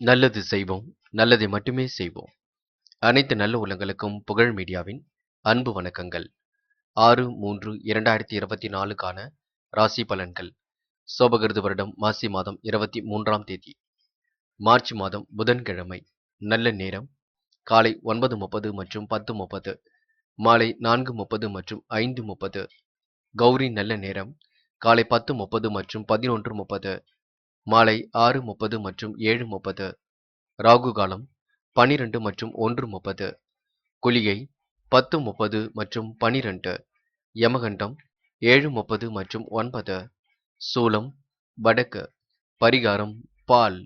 நல்லது செய்வோம், நல்லதை மட்டுமே செய்வோம். அனைத்து நல்ல உள்ளங்களுக்கும் புகழ் மீடியாவின் அன்பு வணக்கங்கள். 6/3/2024க்கான ராசி பலன்கள். சோபகிருது வருடம் மாசி மாதம் 23ஆம் தேதி, மார்ச் மாதம் புதன்கிழமை. நல்ல நேரம் காலை 9:30 மற்றும் 10:30, மாலை 4:30 மற்றும் 5:30. கௌரி நல்ல நேரம் காலை 10:30 மற்றும் 11:30, மாலை 6:30 மற்றும் 7:30. ராகு காலம் 12 மற்றும் 1:30. குளிகை 10:30 மற்றும் 12. யமகண்டம் 7:30 மற்றும் 9. சூலம் வடக்கு. பரிகாரம் பால்.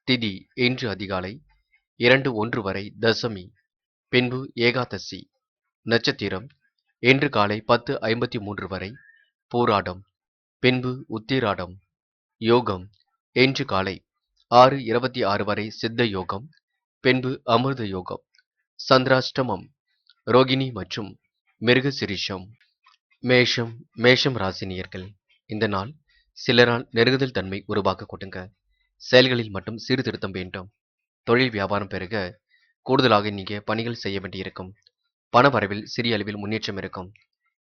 திதி இன்று அதிகாலை 2:01 வரை தசமி, பின்பு ஏகாதசி. நட்சத்திரம் இன்று காலை 10:53 வரை பூராடம், பின்பு உத்திராடம். யோகம் இன்று காலை 6:26 வரை சித்த யோகம், பின்பு அமிர்த யோகம். சந்திராஷ்டமம் ரோகிணி மற்றும் மிருகசிரிஷம். மேஷம் ராசினியர்கள். இந்த நாள் சிலரால் நெருங்குதல் தன்மை உருவாக்க கொடுங்க. செயல்களில் மட்டும் சீர்திருத்தம் வேண்டும். தொழில் வியாபாரம் பெருக கூடுதலாக நீங்க பணிகள் செய்ய வேண்டியிருக்கும். பண வரவில் சிறிய அளவில் முன்னேற்றம் இருக்கும்.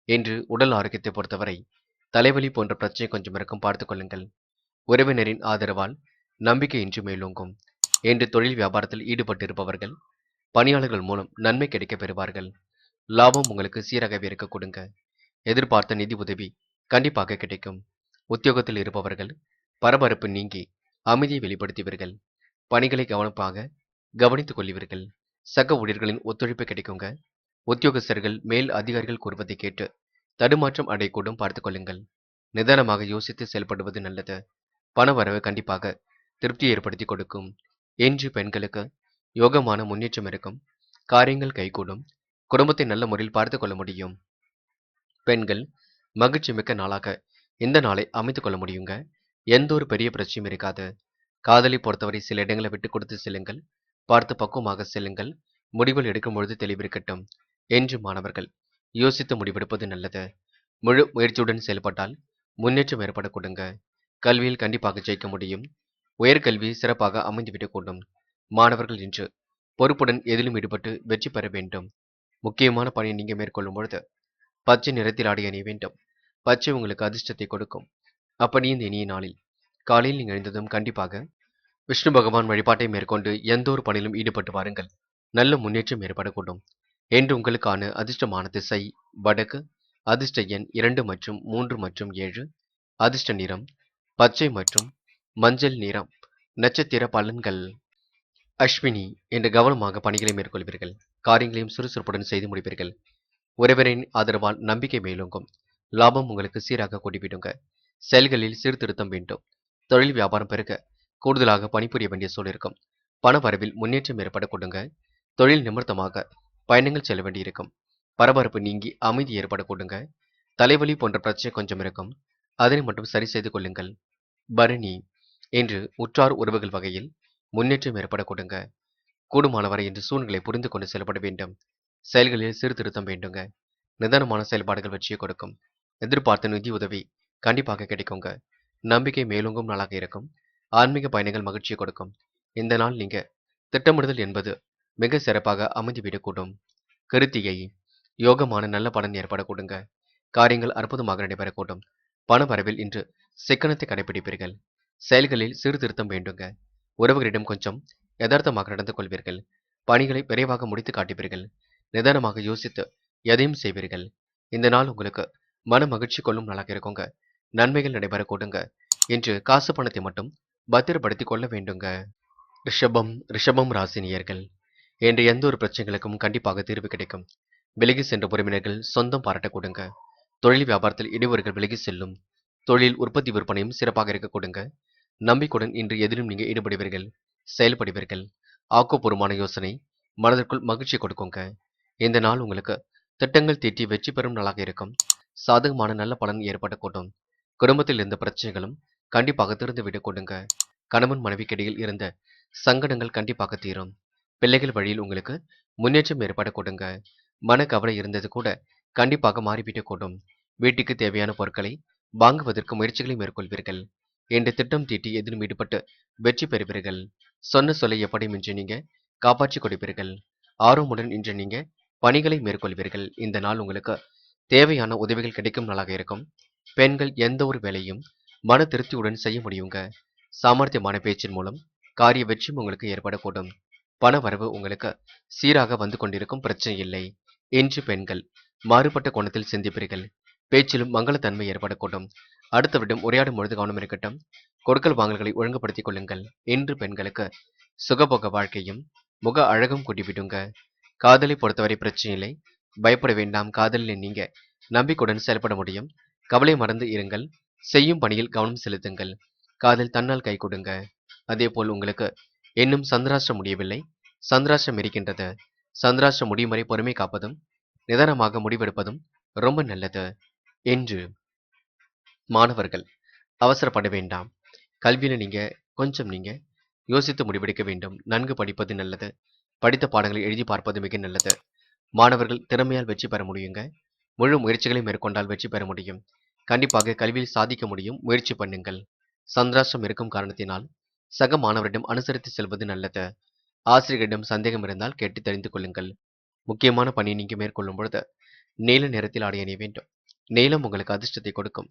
இன்று உடல் ஆரோக்கியத்தை பொறுத்தவரை தலைவலி போன்ற பிரச்சனை கொஞ்சம் இருக்கும், பார்த்துக் கொள்ளுங்கள். உறவினரின் ஆதரவால் நம்பிக்கை இன்று மேலோங்கும். இன்று தொழில் வியாபாரத்தில் ஈடுபட்டிருப்பவர்கள் பணியாளர்கள் மூலம் நன்மை கிடைக்க பெறுவார்கள். லாபம் உங்களுக்கு சீராகவே இருக்க கொடுங்க. எதிர்பார்த்த நிதி உதவி கண்டிப்பாக கிடைக்கும். உத்தியோகத்தில் இருப்பவர்கள் பரபரப்பு நீங்கி அமைதியை வெளிப்படுத்துவீர்கள். பணிகளை கவனித்துக் கொள்வீர்கள். சக ஊழியர்களின் ஒத்துழைப்பு கிடைக்குங்க. உத்தியோகஸ்தர்கள் மேல் அதிகாரிகள் கூறுவதை கேட்டு தடுமாற்றம் அடையக்கூடும், பார்த்துக் கொள்ளுங்கள். நிதானமாக யோசித்து செயல்படுவது நல்லது. பண வரவு கண்டிப்பாக திருப்தியை ஏற்படுத்தி கொடுக்கும். இன்று பெண்களுக்கு யோகமான முன்னேற்றம் இருக்கும். காரியங்கள் கைகூடும். குடும்பத்தை நல்ல முறையில் பார்த்துக் கொள்ள முடியும். பெண்கள் மகிழ்ச்சி மிக்க நாளாக இந்த நாளை அமைத்துக் கொள்ள முடியுங்க. எந்த ஒரு பெரிய பிரச்சனையும் இருக்காது. காதலை பொறுத்தவரை சில இடங்களை விட்டு கொடுத்து செல்லுங்கள். பார்த்து பக்குவமாக செல்லுங்கள். முடிவுகள் எடுக்கும் பொழுது தெளிவிருக்கட்டும். என்று மாணவர்கள் யோசித்து முடிவெடுப்பது நல்லது. முழு முயற்சியுடன் செயல்பட்டால் முன்னேற்றம் ஏற்பட கொடுங்க. கல்வியில் கண்டிப்பாக ஜெயிக்க முடியும். உயர்கல்வி சிறப்பாக அமைந்துவிடக்கூடும். மாணவர்கள் இன்று பொறுப்புடன் எதிலும் ஈடுபட்டு வெற்றி பெற வேண்டும். முக்கியமான பணியை நீங்க மேற்கொள்ளும் பொழுது பச்சை நிறத்தில் ஆடை அணிய வேண்டும். பச்சை உங்களுக்கு அதிர்ஷ்டத்தை கொடுக்கும். அப்படி இந்த இனிய நாளில் காலையில் நீங்கள் எழுந்ததும் கண்டிப்பாக விஷ்ணு பகவான் வழிபாட்டை மேற்கொண்டு எந்த ஒரு பணியிலும் ஈடுபட்டு வாருங்கள். நல்ல முன்னேற்றம் ஏற்படக்கூடும். என்று உங்களுக்கான அதிர்ஷ்டமான திசை வடக்கு. அதிர்ஷ்ட எண் 2 மற்றும் 3 மற்றும் 7. அதிர்ஷ்ட நிறம் பச்சை மற்றும் மஞ்சள் நிறம். நட்சத்திர பலன்கள். அஸ்வினி என்று கவனமாக பணிகளை மேற்கொள்வீர்கள். காரியங்களையும் சுறுசுறுப்புடன் செய்து முடிப்பீர்கள். உறவினரின் ஆதரவால் நம்பிக்கை மேலோங்கும். லாபம் உங்களுக்கு சீராக கூடிவிடுங்க. செயல்களில் சீர்திருத்தம் வேண்டும். தொழில் வியாபாரம் பெருக கூடுதலாக பணிபுரிய வேண்டிய சூழல் இருக்கும். பண வரவில் முன்னேற்றம் ஏற்பட கொடுங்க. தொழில் நிமித்தமாக பயணங்கள் செல்ல வேண்டியிருக்கும். பரபரப்பு நீங்கி அமைதி ஏற்பட கொடுங்க. தலைவலி போன்ற பிரச்சனை கொஞ்சம் இருக்கும். அதனை மட்டும் சரி செய்து கொள்ளுங்கள். பரணி என்று உற்றார் உறவுகள் வகையில் முன்னேற்றம் ஏற்பட கொடுங்க. கூடுமானவரை இன்று சூழ்நிலை புரிந்து கொண்டு செயல்பட வேண்டும். செயல்களில் சீர்திருத்தம் வேண்டுங்க. நிதானமான செயல்பாடுகள் வெற்றியை கொடுக்கும். எதிர்பார்த்த நிதி உதவி கண்டிப்பாக கிடைக்குங்க. நம்பிக்கை மேலோங்கும் நாளாக இருக்கும். ஆன்மீக பயணங்கள் மகிழ்ச்சியை கொடுக்கும். இந்த நாள் நீங்க திட்டமிடுதல் என்பது மிக சிறப்பாக அமைந்துவிடக்கூடும். கிருத்திகை யோகமான நல்ல பலன் ஏற்பட கொடுங்க. காரியங்கள் அற்புதமாக நடைபெறக்கூடும். பண வரவில் இன்று சிக்கனத்தை கடைபிடிப்பீர்கள். செயல்களில் சீர்திருத்தம் வேண்டுங்க. உறவுகளிடம் கொஞ்சம் யதார்த்தமாக நடந்து கொள்வீர்கள். பணிகளை விரைவாக முடித்து காட்டுவீர்கள். நிதானமாக யோசித்து எதையும் செய்வீர்கள். இந்த நாள் உங்களுக்கு மன மகிழ்ச்சி கொள்ளும் நாளாக இருக்குங்க. நன்மைகள் நடைபெற கொடுங்க. இன்று காசு பணத்தை மட்டும் பத்திரப்படுத்திக் கொள்ள வேண்டுங்க. ரிஷபம் ராசினியர்கள். என்று எந்த ஒரு பிரச்சனைகளுக்கும் கண்டிப்பாக தீர்வு கிடைக்கும். விலகி சென்ற உறவினர்கள் சொந்தம் பாராட்ட கொடுங்க. தொழில் வியாபாரத்தில் இடையூறுகள் விலகி செல்லும். தொழில் உற்பத்தி விற்பனையும் சிறப்பாக இருக்க கொடுங்க. நம்பிக்கையுடன் இன்று எதிலும் நீங்க ஈடுபடுவீர்கள். செயல்படுவீர்கள். ஆக்கப்பூர்வமான யோசனை மனதிற்குள் மகிழ்ச்சி கொடுக்குங்க. இந்த நாள் உங்களுக்கு திட்டங்கள் தீட்டி வெற்றி பெறும் நாளாக இருக்கும். சாதகமான நல்ல பலன் ஏற்படக்கூடும். குடும்பத்தில் இருந்த பிரச்சனைகளும் கண்டிப்பாக திறந்துவிடக் கொடுங்க. கணவன் மனைவிக்கிடையில் இருந்த சங்கடங்கள் கண்டிப்பாக தீரும். பிள்ளைகள் வழியில் உங்களுக்கு முன்னேற்றம் ஏற்பட கொடுங்க. மன கவலை இருந்தது கூட கண்டிப்பாக மாறிவிடக் கூடும். வீட்டுக்கு தேவையான பொருட்களை வாங்குவதற்கு முயற்சிகளை மேற்கொள்வீர்கள். இன்று திட்டம் தீட்டி எதிலும் ஈடுபட்டு வெற்றி பெறுவீர்கள். சொன்ன சொல்லை எப்படியும் இன்று நீங்க காப்பாற்றிக் கொடுப்பீர்கள். ஆர்வமுடன் இன்று நீங்க பணிகளை மேற்கொள்வீர்கள். இந்த நாள் உங்களுக்கு தேவையான உதவிகள் கிடைக்கும் நாளாக இருக்கும். பெண்கள் எந்த ஒரு வேலையும் மன திருப்தியுடன் செய்ய முடியுங்க. சாமர்த்தியமான பேச்சின் மூலம் காரிய வெற்றியும் உங்களுக்கு ஏற்படக்கூடும். பண வரவு உங்களுக்கு சீராக வந்து கொண்டிருக்கும், பிரச்சனை இல்லை. இன்று பெண்கள் மாறுபட்ட கோணத்தில் சிந்திப்பீர்கள். பேச்சிலும் மங்களத்தன்மை ஏற்படக்கூடும். அடுத்தவரிடம் உரையாடும் பொழுது கவனம் இருக்கட்டும். கொடுக்கல் வாங்கல்களை ஒழுங்குபடுத்திக் கொள்ளுங்கள். இன்று பெண்களுக்கு சுகபோக வாழ்க்கையும் முக அழகும் கூட்டிவிடுங்க. காதலை பொறுத்தவரை பிரச்சனை இல்லை. பயப்பட வேண்டாம். காதலில் நீங்க நம்பிக்கையுடன் செயல்பட முடியும். கவலை மறந்து இருங்கள். செய்யும் பணியில் கவனம் செலுத்துங்கள். காதல் தன்னால் கை கொடுங்க. அதேபோல் உங்களுக்கு இன்னும் சந்திராஷ்டிரம் முடியவில்லை. சந்திராஷ்டிரம் இருக்கின்றது. சந்திராஷ்டிரம் முடியும் வரை பொறுமை காப்பதும் நிதானமாக முடிவெடுப்பதும் ரொம்ப நல்லது. என்று மாணவர்கள் அவசரப்பட வேண்டாம். கல்வியில நீங்க யோசித்து முடிவெடுக்க வேண்டும். நன்கு படிப்பது நல்லது. படித்த பாடங்களை எழுதி பார்ப்பது மிக நல்லது. மாணவர்கள் திறமையால் வெற்றி பெற முடியுங்க. முழு முயற்சிகளை மேற்கொண்டால் வெற்றி பெற முடியும். கண்டிப்பாக கல்வியில் சாதிக்க முடியும். முயற்சி பண்ணுங்கள். சந்திராஷ்டிரம் இருக்கும் காரணத்தினால் சக மாணவரிடம் அனுசரித்து செல்வது நல்லது. ஆசிரியரிடம் சந்தேகம் இருந்தால் கேட்டு தெரிந்து கொள்ளுங்கள். முக்கியமான பணியை நீங்க மேற்கொள்ளும் பொழுது நீல நிறத்தில் ஆடை அணிய வேண்டும். நீலம் உங்களுக்கு அதிர்ஷ்டத்தை கொடுக்கும்.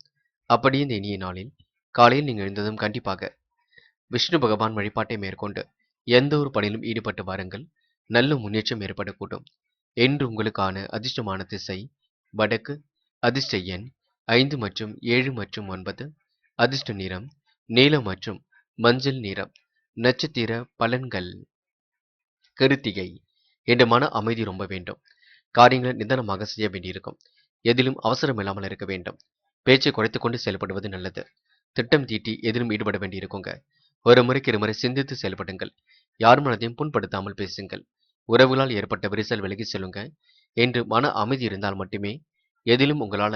அப்படியே இந்த இனிய நாளில் காலையில் நீங்க எழுந்ததும் கண்டிப்பாக விஷ்ணு பகவான் வழிபாட்டை மேற்கொண்டு எந்த ஒரு பணியிலும் ஈடுபட்டு வாருங்கள். நல்ல முன்னேற்றம் ஏற்படக்கூடும். என்று உங்களுக்கான அதிர்ஷ்டமான திசை வடக்கு, அதிர்ஷ்ட எண் 5 மற்றும் 7 மற்றும் 9, அதிர்ஷ்ட நிறம் நீலம் மற்றும் மஞ்சள் நிறம். நட்சத்திர பலன்கள். கிருத்திகை. என்ற மன அமைதி ரொம்ப வேண்டும். காரியங்களை நிதானமாக செய்ய வேண்டியிருக்கும். எதிலும் அவசரம் இல்லாமல் இருக்க வேண்டும். பேச்சை குறைத்துக் கொண்டு செயல்படுவது நல்லது. திட்டம் தீட்டி எதிலும் ஈடுபட வேண்டியிருக்குங்க. ஒரு முறைக்கு இருமுறை சிந்தித்து செயல்படுங்கள். யார் மனதையும் புண்படுத்தாமல் பேசுங்கள். உறவுகளால் ஏற்பட்ட விரிசல் விலகி செல்லுங்க. என்று மன அமைதி இருந்தால் மட்டுமே எதிலும் உங்களால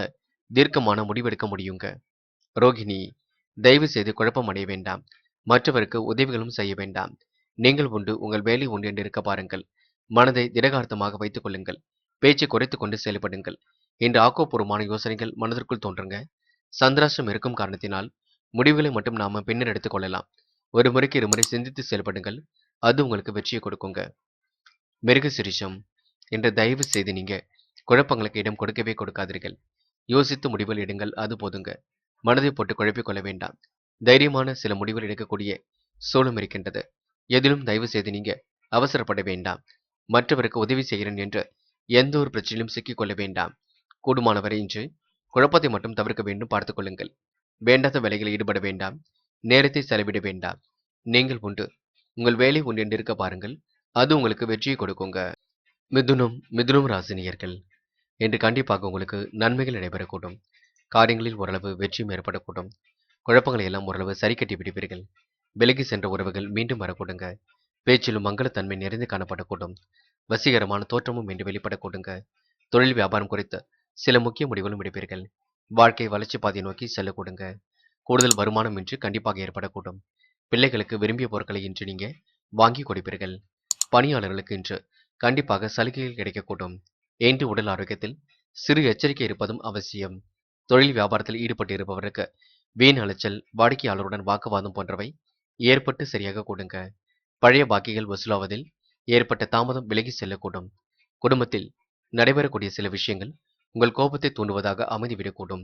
தீர்க்கமான முடிவெடுக்க முடியுங்க. ரோகிணி. தயவு செய்து குழப்பம் அடைய வேண்டாம். மற்றவருக்கு உதவிகளும் செய்ய வேண்டாம். நீங்கள் உண்டு, உங்கள் வேலை உண்டு என்று இருக்க பாருங்கள். மனதை திடகார்த்தமாக வைத்துக் கொள்ளுங்கள். பேச்சை குறைத்துக் கொண்டு செயல்படுங்கள். இன்று ஆக்கப்பூர்வமான யோசனைகள் மனதிற்குள் தோன்றுங்க. சந்திராஷ்டிரம் இருக்கும் காரணத்தினால் முடிவுகளை மட்டும் நாம பின்னர் எடுத்துக் கொள்ளலாம். ஒரு முறைக்கு இருமுறை சிந்தித்து செயல்படுங்கள். அது உங்களுக்கு வெற்றியை கொடுக்குங்க. மிருகசிரிஷம். என்று தயவு செய்து நீங்க குழப்பங்களுக்கு இடம் கொடுக்கவே கொடுக்காதீர்கள். யோசித்து முடிவுகள் எடுங்கள், அது போதுங்க. மனதை போட்டு குழப்பிக் கொள்ள வேண்டாம். தைரியமான சில முடிவுகள் எடுக்கக்கூடிய சூழலும் இருக்கின்றது. எதிலும் தயவு செய்து நீங்க அவசரப்பட வேண்டாம். மற்றவருக்கு உதவி செய்கிறேன் என்று எந்த ஒரு பிரச்சனையிலும் சிக்கிக் கொள்ள வேண்டாம். கூடுமானவரை இன்று குழப்பத்தை மட்டும் தவிர்க்க வேண்டும், பார்த்துக் கொள்ளுங்கள். வேண்டாத வேலைகளில் ஈடுபட வேண்டாம். நேரத்தை செலவிட வேண்டாம். நீங்கள் உண்டு, உங்கள் வேலை உண்டு என்று இருக்க பாருங்கள். அது உங்களுக்கு வெற்றியை கொடுக்குங்க. மிதுனம் ராசினியர்கள். என்று கண்டிப்பாக உங்களுக்கு நன்மைகள் நடைபெறக்கூடும். காரியங்களில் ஓரளவு வெற்றியும் ஏற்படக்கூடும். குழப்பங்களை எல்லாம் ஓரளவு சரி கட்டி விடுவீர்கள். விலகி சென்ற உறவுகள் மீண்டும் வரக்கூடுங்க. பேச்சிலும் மங்களத்தன்மை நிறைந்து காணப்படக்கூடும். வசீகரமான தோற்றமும் இன்று வெளிப்படக்கூடுங்க. தொழில் வியாபாரம் குறித்து சில முக்கிய முடிவுகளும் எடுப்பீர்கள். வாழ்க்கை வளர்ச்சி பாதையை நோக்கி செல்லக்கூடுங்க. கூடுதல் வருமானம் இன்று கண்டிப்பாக ஏற்படக்கூடும். பிள்ளைகளுக்கு விரும்பிய பொருட்களை இன்று நீங்க வாங்கி கொடுப்பீர்கள். பணியாளர்களுக்கு இன்று கண்டிப்பாக சலுகைகள் கிடைக்கக்கூடும். இன்று உடல் ஆரோக்கியத்தில் சிறு எச்சரிக்கை இருப்பதும் அவசியம். தொழில் வியாபாரத்தில் ஈடுபட்டு இருப்பவருக்கு வீண் அலைச்சல், வாடிக்கையாளருடன் வாக்குவாதம் போன்றவை ஏற்பட்டு சரியாக கூடுங்க. பழைய பாக்கிகள் வசூலாவதில் ஏற்பட்ட தாமதம் விலகி செல்லக்கூடும். குடும்பத்தில் நடைபெறக்கூடிய சில விஷயங்கள் உங்கள் கோபத்தை தூண்டுவதாக அமைந்துவிடக்கூடும்.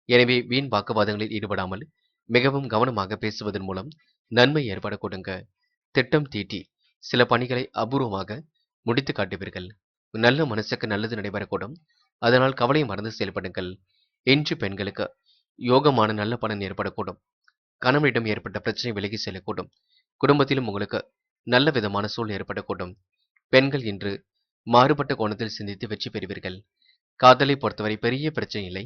எனவே வீண் வாக்குவாதங்களில் ஈடுபடாமல் மிகவும் கவனமாக பேசுவதன் மூலம் நன்மை ஏற்படக்கூடுங்க. திட்டம் தீட்டி சில பணிகளை அபூர்வமாக முடித்து காட்டுவீர்கள். நல்ல மனசுக்கு நல்லது நடைபெறக்கூடும். அதனால் கவலை மறந்து செயல்படுங்கள். இன்று பெண்களுக்கு யோகமான நல்ல பலன் ஏற்படக்கூடும். கணவனிடம் ஏற்பட்ட பிரச்சனை விலகி செல்லக்கூடும். குடும்பத்திலும் உங்களுக்கு நல்ல விதமான சூழல் ஏற்படக்கூடும். பெண்கள் இன்று மாறுபட்ட கோணத்தில் சிந்தித்து வெற்றி பெறுவீர்கள். காதலை பொறுத்தவரை பெரிய பிரச்சனை இல்லை.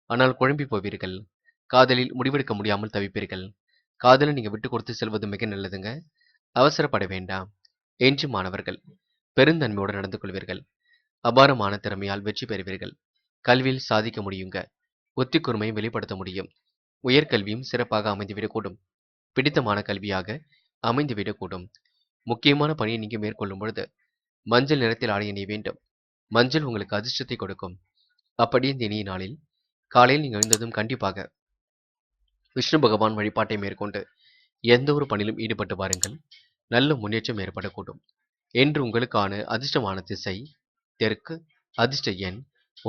ஆனால் குழம்பி போவீர்கள். காதலில் முடிவெடுக்க முடியாமல் தவிப்பீர்கள். காதலை நீங்க விட்டு கொடுத்து செல்வது மிக நல்லதுங்க. அவசரப்பட வேண்டாம். இன்று மாணவர்கள் பெருந்தன்மையோடு நடந்து கொள்வீர்கள். அபாரமான திறமையால் வெற்றி பெறுவீர்கள். கல்வியில் சாதிக்க முடியுங்க. புத்தி கூர்மையை வெளிப்படுத்த முடியும். உயர்கல்வியும் சிறப்பாக அமைந்துவிடக்கூடும். பிடித்தமான கல்வியாக அமைந்துவிடக்கூடும். முக்கியமான பணியை நீங்க மேற்கொள்ளும் பொழுது மஞ்சள் நிறத்தில் ஆடை அணிய வேண்டும். மஞ்சள் உங்களுக்கு அதிர்ஷ்டத்தை கொடுக்கும். அப்படியே இந்த இனிய நாளில் காலையில் நீங்க எழுந்ததும் கண்டிப்பாக விஷ்ணு பகவான் வழிபாட்டை மேற்கொண்டு எந்த ஒரு பணியிலும் ஈடுபட்டு பாருங்கள். நல்ல முன்னேற்றம் ஏற்படக்கூடும். இன்று உங்களுக்கான அதிர்ஷ்டமான திசை தெற்கு, அதிர்ஷ்ட எண்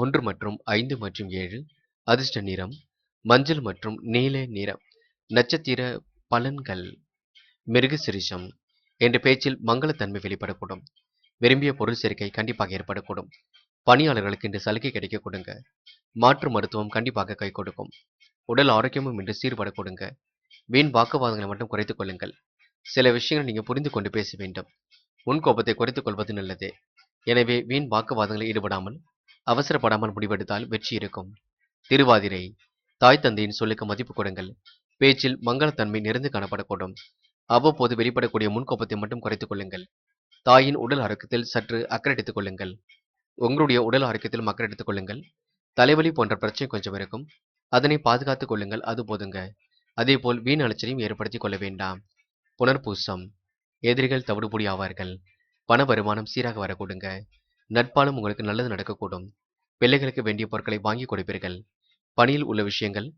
1 மற்றும் 5 மற்றும் 7, அதிர்ஷ்ட நிறம் மஞ்சள் மற்றும் நீல நிறம். நட்சத்திர பலன்கள். மிருகசிரிஷம். என்ற பேச்சில் மங்களத்தன்மை வெளிப்படக்கூடும். விரும்பிய பொருள் சேர்க்கை கண்டிப்பாக ஏற்படக்கூடும். பணியாளர்களுக்கு இன்று சலுகை கிடைக்க கொடுங்க. மாற்று மருத்துவம் கண்டிப்பாக கை கொடுக்கும். உடல் ஆரோக்கியமும் இன்று சீர்பட கொடுங்க. வீண் வாக்குவாதங்களை மட்டும் குறைத்துக் கொள்ளுங்கள். சில விஷயங்களை நீங்க புரிந்து கொண்டு பேச வேண்டும். முன் கோபத்தை குறைத்துக் கொள்வது நல்லது. எனவே வீண் வாக்குவாதங்களில் ஈடுபடாமல் அவசரப்படாமல் முடிவெடுத்தால் வெற்றி இருக்கும். திருவாதிரை. தாய் தந்தையின் சொல்லுக்கு மதிப்பு கொடுங்கள். பேச்சில் மங்களத்தன்மை நிறைந்து காணப்படக்கூடும். அவ்வப்போது வெளிப்படக்கூடிய முன்கோபத்தை மட்டும் குறைத்துக் கொள்ளுங்கள். தாயின் உடல் ஆரோக்கியத்தில் சற்று அக்கறை எடுத்துக் கொள்ளுங்கள். உங்களுடைய உடல் ஆரோக்கியத்திலும் அக்கறை எடுத்துக் கொள்ளுங்கள். தலைவலி போன்ற பிரச்சனை கொஞ்சம் இருக்கும். அதனை பாதுகாத்துக் கொள்ளுங்கள், அது போதுங்க. அதேபோல் வீண் அலைச்சலையும் ஏற்படுத்திக் கொள்ள வேண்டாம். புனர்பூசம். எதிரிகள் தவிடுபொடி ஆவார்கள். பண வருமானம் சீராக வரக்கூடுங்க. நட்பாலும் உங்களுக்கு நல்லது நடக்கக்கூடும். பிள்ளைகளுக்கு வேண்டிய பொருட்களை வாங்கி கொடுப்பீர்கள். பணியில் உள்ள விஷயங்கள்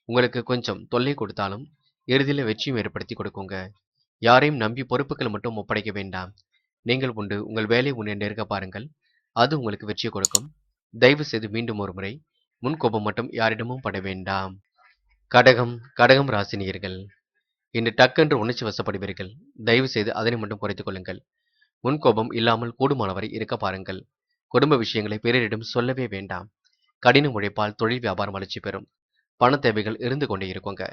உங்களுக்கு கொஞ்சம் தொல்லை கொடுத்தாலும் இறுதியில் வெற்றியும் ஏற்படுத்தி கொடுக்குங்க. யாரையும் நம்பி பொறுப்புகள் மட்டும் ஒப்படைக்க வேண்டாம். நீங்கள் உண்டு உங்கள் வேலை உண்டு இருக்க பாருங்கள். அது உங்களுக்கு வெற்றியை கொடுக்கும். தயவு செய்து மீண்டும் ஒரு முறை முன்கோபம் மட்டும் யாரிடமும் பட வேண்டாம். கடகம். கடகம் ராசினியர்கள். இன்று டக்கென்று உணர்ச்சி வசப்படுவீர்கள். தயவு செய்து அதனை மட்டும் குறைத்துக் கொள்ளுங்கள். முன்கோபம் இல்லாமல் கூடுமானவரை இருக்க பாருங்கள். குடும்ப விஷயங்களை பிறரிடம் சொல்லவே வேண்டாம். கடின உழைப்பால் தொழில் வியாபாரம் வளர்ச்சி பெறும். பண தேவைகள் இருந்து கொண்டே இருக்குங்க.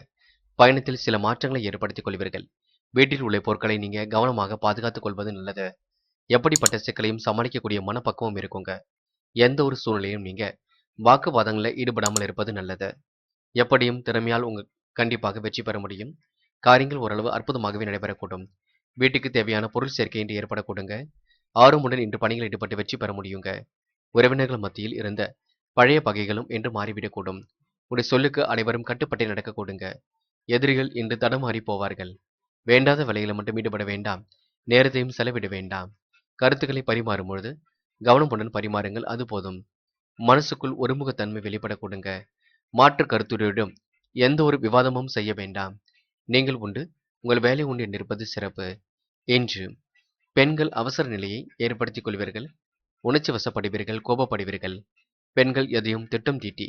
பயணத்தில் சில மாற்றங்களை ஏற்படுத்திக் கொள்வீர்கள். வீட்டில் உள்ள பொருட்களை நீங்க கவனமாக பாதுகாத்துக் கொள்வது நல்லது. எப்படிப்பட்ட சிக்கலையும் சமாளிக்கக்கூடிய மனப்பக்குவம் இருக்குங்க. எந்த ஒரு சூழ்நிலையும் நீங்க வாக்குவாதங்களில் ஈடுபடாமல் இருப்பது நல்லது. எப்படியும் திறமையால் கண்டிப்பாக வெற்றி பெற முடியும். காரியங்கள் ஓரளவு அற்புதமாகவே நடைபெறக்கூடும். வீட்டுக்கு தேவையான பொருள் சேர்க்கை இன்று ஏற்படக்கூடுங்க. ஆர்வமுடன் இன்று பணிகள் ஈடுபட்டு வெற்றி பெற முடியுங்க. உறவினர்கள் மத்தியில் இருந்த பழைய பகைகளும் இன்று மாறிவிடக்கூடும். உடைய சொல்லுக்கு அனைவரும் கட்டுப்பட்டே நடக்கக்கூடுங்க. எதிரிகள் இன்று தடமாறி போவார்கள். வேண்டாத வேலைகளை மட்டும் ஈடுபட வேண்டாம். நேரத்தையும் செலவிட வேண்டாம். கருத்துக்களை பரிமாறும் பொழுது கவனமுடன் பரிமாறுங்கள், அது போதும். மனசுக்குள் ஒருமுகத்தன்மை வெளிப்படக்கூடுங்க. மாற்று கருத்துடையிடம் எந்த ஒரு விவாதமும் செய்ய வேண்டாம். நீங்கள் உண்டு உங்கள் வேலை உண்டு என்றிருப்பது சிறப்பு. இன்று பெண்கள் அவசர நிலையை ஏற்படுத்திக் கொள்வீர்கள். உணர்ச்சி வசப்படுவீர்கள், கோபப்படுவீர்கள். பெண்கள் எதையும் திட்டம் தீட்டி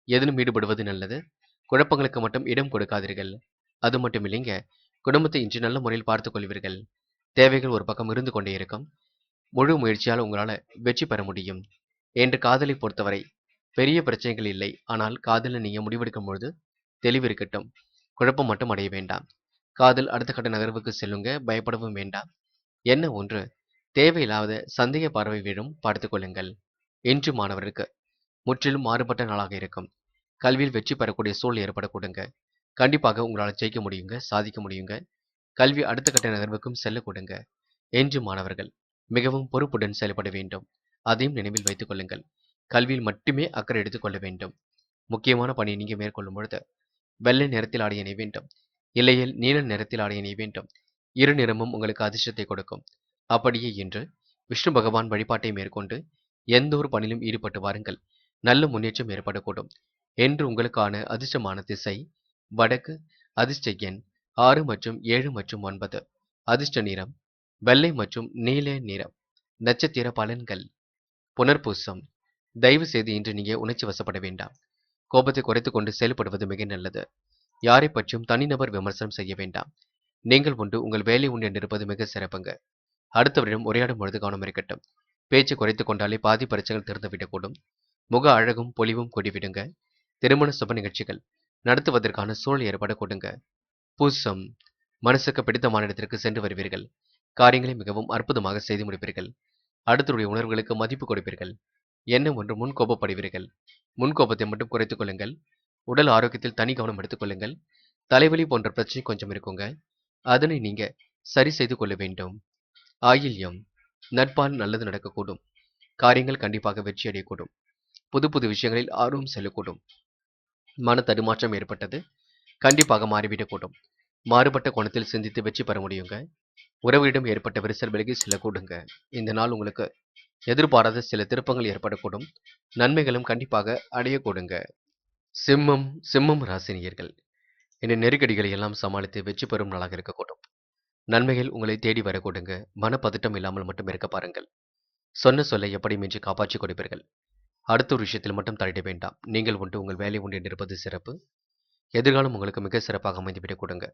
எதிலும் ஈடுபடுவது நல்லது. குழப்பங்களுக்கு மட்டும் இடம் கொடுக்காதீர்கள். அது மட்டும் இல்லைங்க, குடும்பத்தை இன்று நல்ல முறையில் பார்த்துக் கொள்வீர்கள். தேவைகள் ஒரு பக்கம் இருந்து கொண்டே இருக்கும். முழு முயற்சியால் உங்களால வெற்றி பெற முடியும். என்று காதலை பொறுத்தவரை பெரிய பிரச்சனைகள் இல்லை. ஆனால் காதலில் நீங்க முடிவெடுக்கும் பொழுது தெளிவு இருக்கட்டும். குழப்பம் மட்டும் அடைய வேண்டாம். காதல் அடுத்த கட்ட நகர்வுக்கு செல்லுங்க, பயப்படவும் வேண்டாம். என்ன ஒன்று தேவையில்லாத சந்தேக பார்வை வீழும், பார்த்துக் கொள்ளுங்கள். இன்று மாணவருக்கு முற்றிலும் மாறுபட்ட நாளாக இருக்கும். கல்வியில் வெற்றி பெறக்கூடிய சூழல் ஏற்படக்கூடுங்க. கண்டிப்பாக உங்களால் ஜெயிக்க முடியுங்க, சாதிக்க முடியுங்க. கல்வி அடுத்த கட்ட நகர்வுக்கும் செல்ல கொடுங்க. இன்று மாணவர்கள் மிகவும் பொறுப்புடன் செயல்பட வேண்டும். அதையும் நினைவில் வைத்துக் கொள்ளுங்கள். கல்வியில் மட்டுமே அக்கறை எடுத்துக் கொள்ள வேண்டும். முக்கியமான பணியை நீங்க மேற்கொள்ளும் பொழுது வெள்ளை நிறத்தில் ஆடை அணிய வேண்டும். இல்லையில் நீல நிறத்தில் ஆடை அணிய வேண்டும். இரு நிறமும் உங்களுக்கு அதிர்ஷ்டத்தை கொடுக்கும். அப்படியே இன்று விஷ்ணு பகவான் வழிபாட்டை மேற்கொண்டு எந்த ஒரு பணியிலும் ஈடுபட்டு வாருங்கள். நல்ல முன்னேற்றம் ஏற்படக்கூடும். என்று உங்களுக்கான அதிர்ஷ்டமான திசை வடக்கு, அதிர்ஷ்ட எண் 6 மற்றும் 7 மற்றும் 9, அதிர்ஷ்ட நிறம் வெள்ளை மற்றும் நீல நிறம். நட்சத்திர பலன்கள். புனர்பூசம். தயவு செய்து இன்று நீங்க உணர்ச்சி வசப்பட வேண்டாம். கோபத்தை குறைத்துக் கொண்டு செயல்படுவது மிக நல்லது. யாரை பற்றியும் தனிநபர் விமர்சனம் செய்ய வேண்டாம். நீங்கள் உண்டு உங்கள் வேலை உண்டு என்றிருப்பது மிக சிறப்புங்க. அடுத்தவரிடம் உரையாடும் பொழுது கவனம் இருக்கட்டும். பேச்சு குறைத்துக் கொண்டாலே பாதி பிரச்சனைகள் திறந்துவிடக்கூடும். முக அழகும் பொலிவும் கூடிவிடுங்க. திருமண சுப நிகழ்ச்சிகள் நடத்துவதற்கான சூழல் ஏற்படக்கூடுங்க. பூசம். மனசுக்கு பிடித்தமான இடத்திற்கு சென்று வருவீர்கள். காரியங்களை மிகவும் அற்புதமாக செய்து முடிப்பீர்கள். அடுத்தவருடைய உணர்வுகளுக்கு மதிப்பு கொடுப்பீர்கள். என்ன ஒன்று முன்கோபப்படுவீர்கள். முன்கோபத்தை மட்டும் குறைத்துக் கொள்ளுங்கள். உடல் ஆரோக்கியத்தில் தனி கவனம் எடுத்துக் கொள்ளுங்கள். தலைவலி போன்ற பிரச்சனை கொஞ்சம் இருக்குங்க. அதனை நீங்க சரி செய்து கொள்ள வேண்டும். ஆயில்யம். நட்பால் நல்லது நடக்கக்கூடும். காரியங்கள் கண்டிப்பாக வெற்றி அடையக்கூடும். புது புது விஷயங்களில் ஆர்வம் செல்லக்கூடும். மன தடுமாற்றம் ஏற்பட்டது கண்டிப்பாக மாறிவிடக்கூடும். மாறுபட்ட கோணத்தில் சிந்தித்து வெற்றி பெற முடியுங்க. உறவுகளிடம் ஏற்பட்ட விரிசல் விலகி செல்லக்கூடுங்க. இந்த நாள் உங்களுக்கு எதிர்பாராத சில திருப்பங்கள் ஏற்படக்கூடும். நன்மைகளும் கண்டிப்பாக அடையக்கூடுங்க. சிம்மம். சிம்மம் ராசினியர்கள். இந்த நெருக்கடிகளை எல்லாம் சமாளித்து வெற்றி பெறும் நாளாக இருக்கக்கூடும். நன்மைகள் உங்களை தேடி வரக்கூடுங்க. மனப்பதட்டம் இல்லாமல் மட்டும் இருக்க பாருங்கள். சொன்ன சொல்லை எப்படியுமின்றி காப்பாற்றிக் கொடுப்பீர்கள். அடுத்த ஒரு விஷயத்தில் மட்டும் தலையிட வேண்டாம். நீங்கள் உண்டு, உங்கள் வேலை உண்டு என்று இருப்பது சிறப்பு. எதிர்காலம் உங்களுக்கு மிக சிறப்பாக அமைந்துவிடக் கொடுங்க.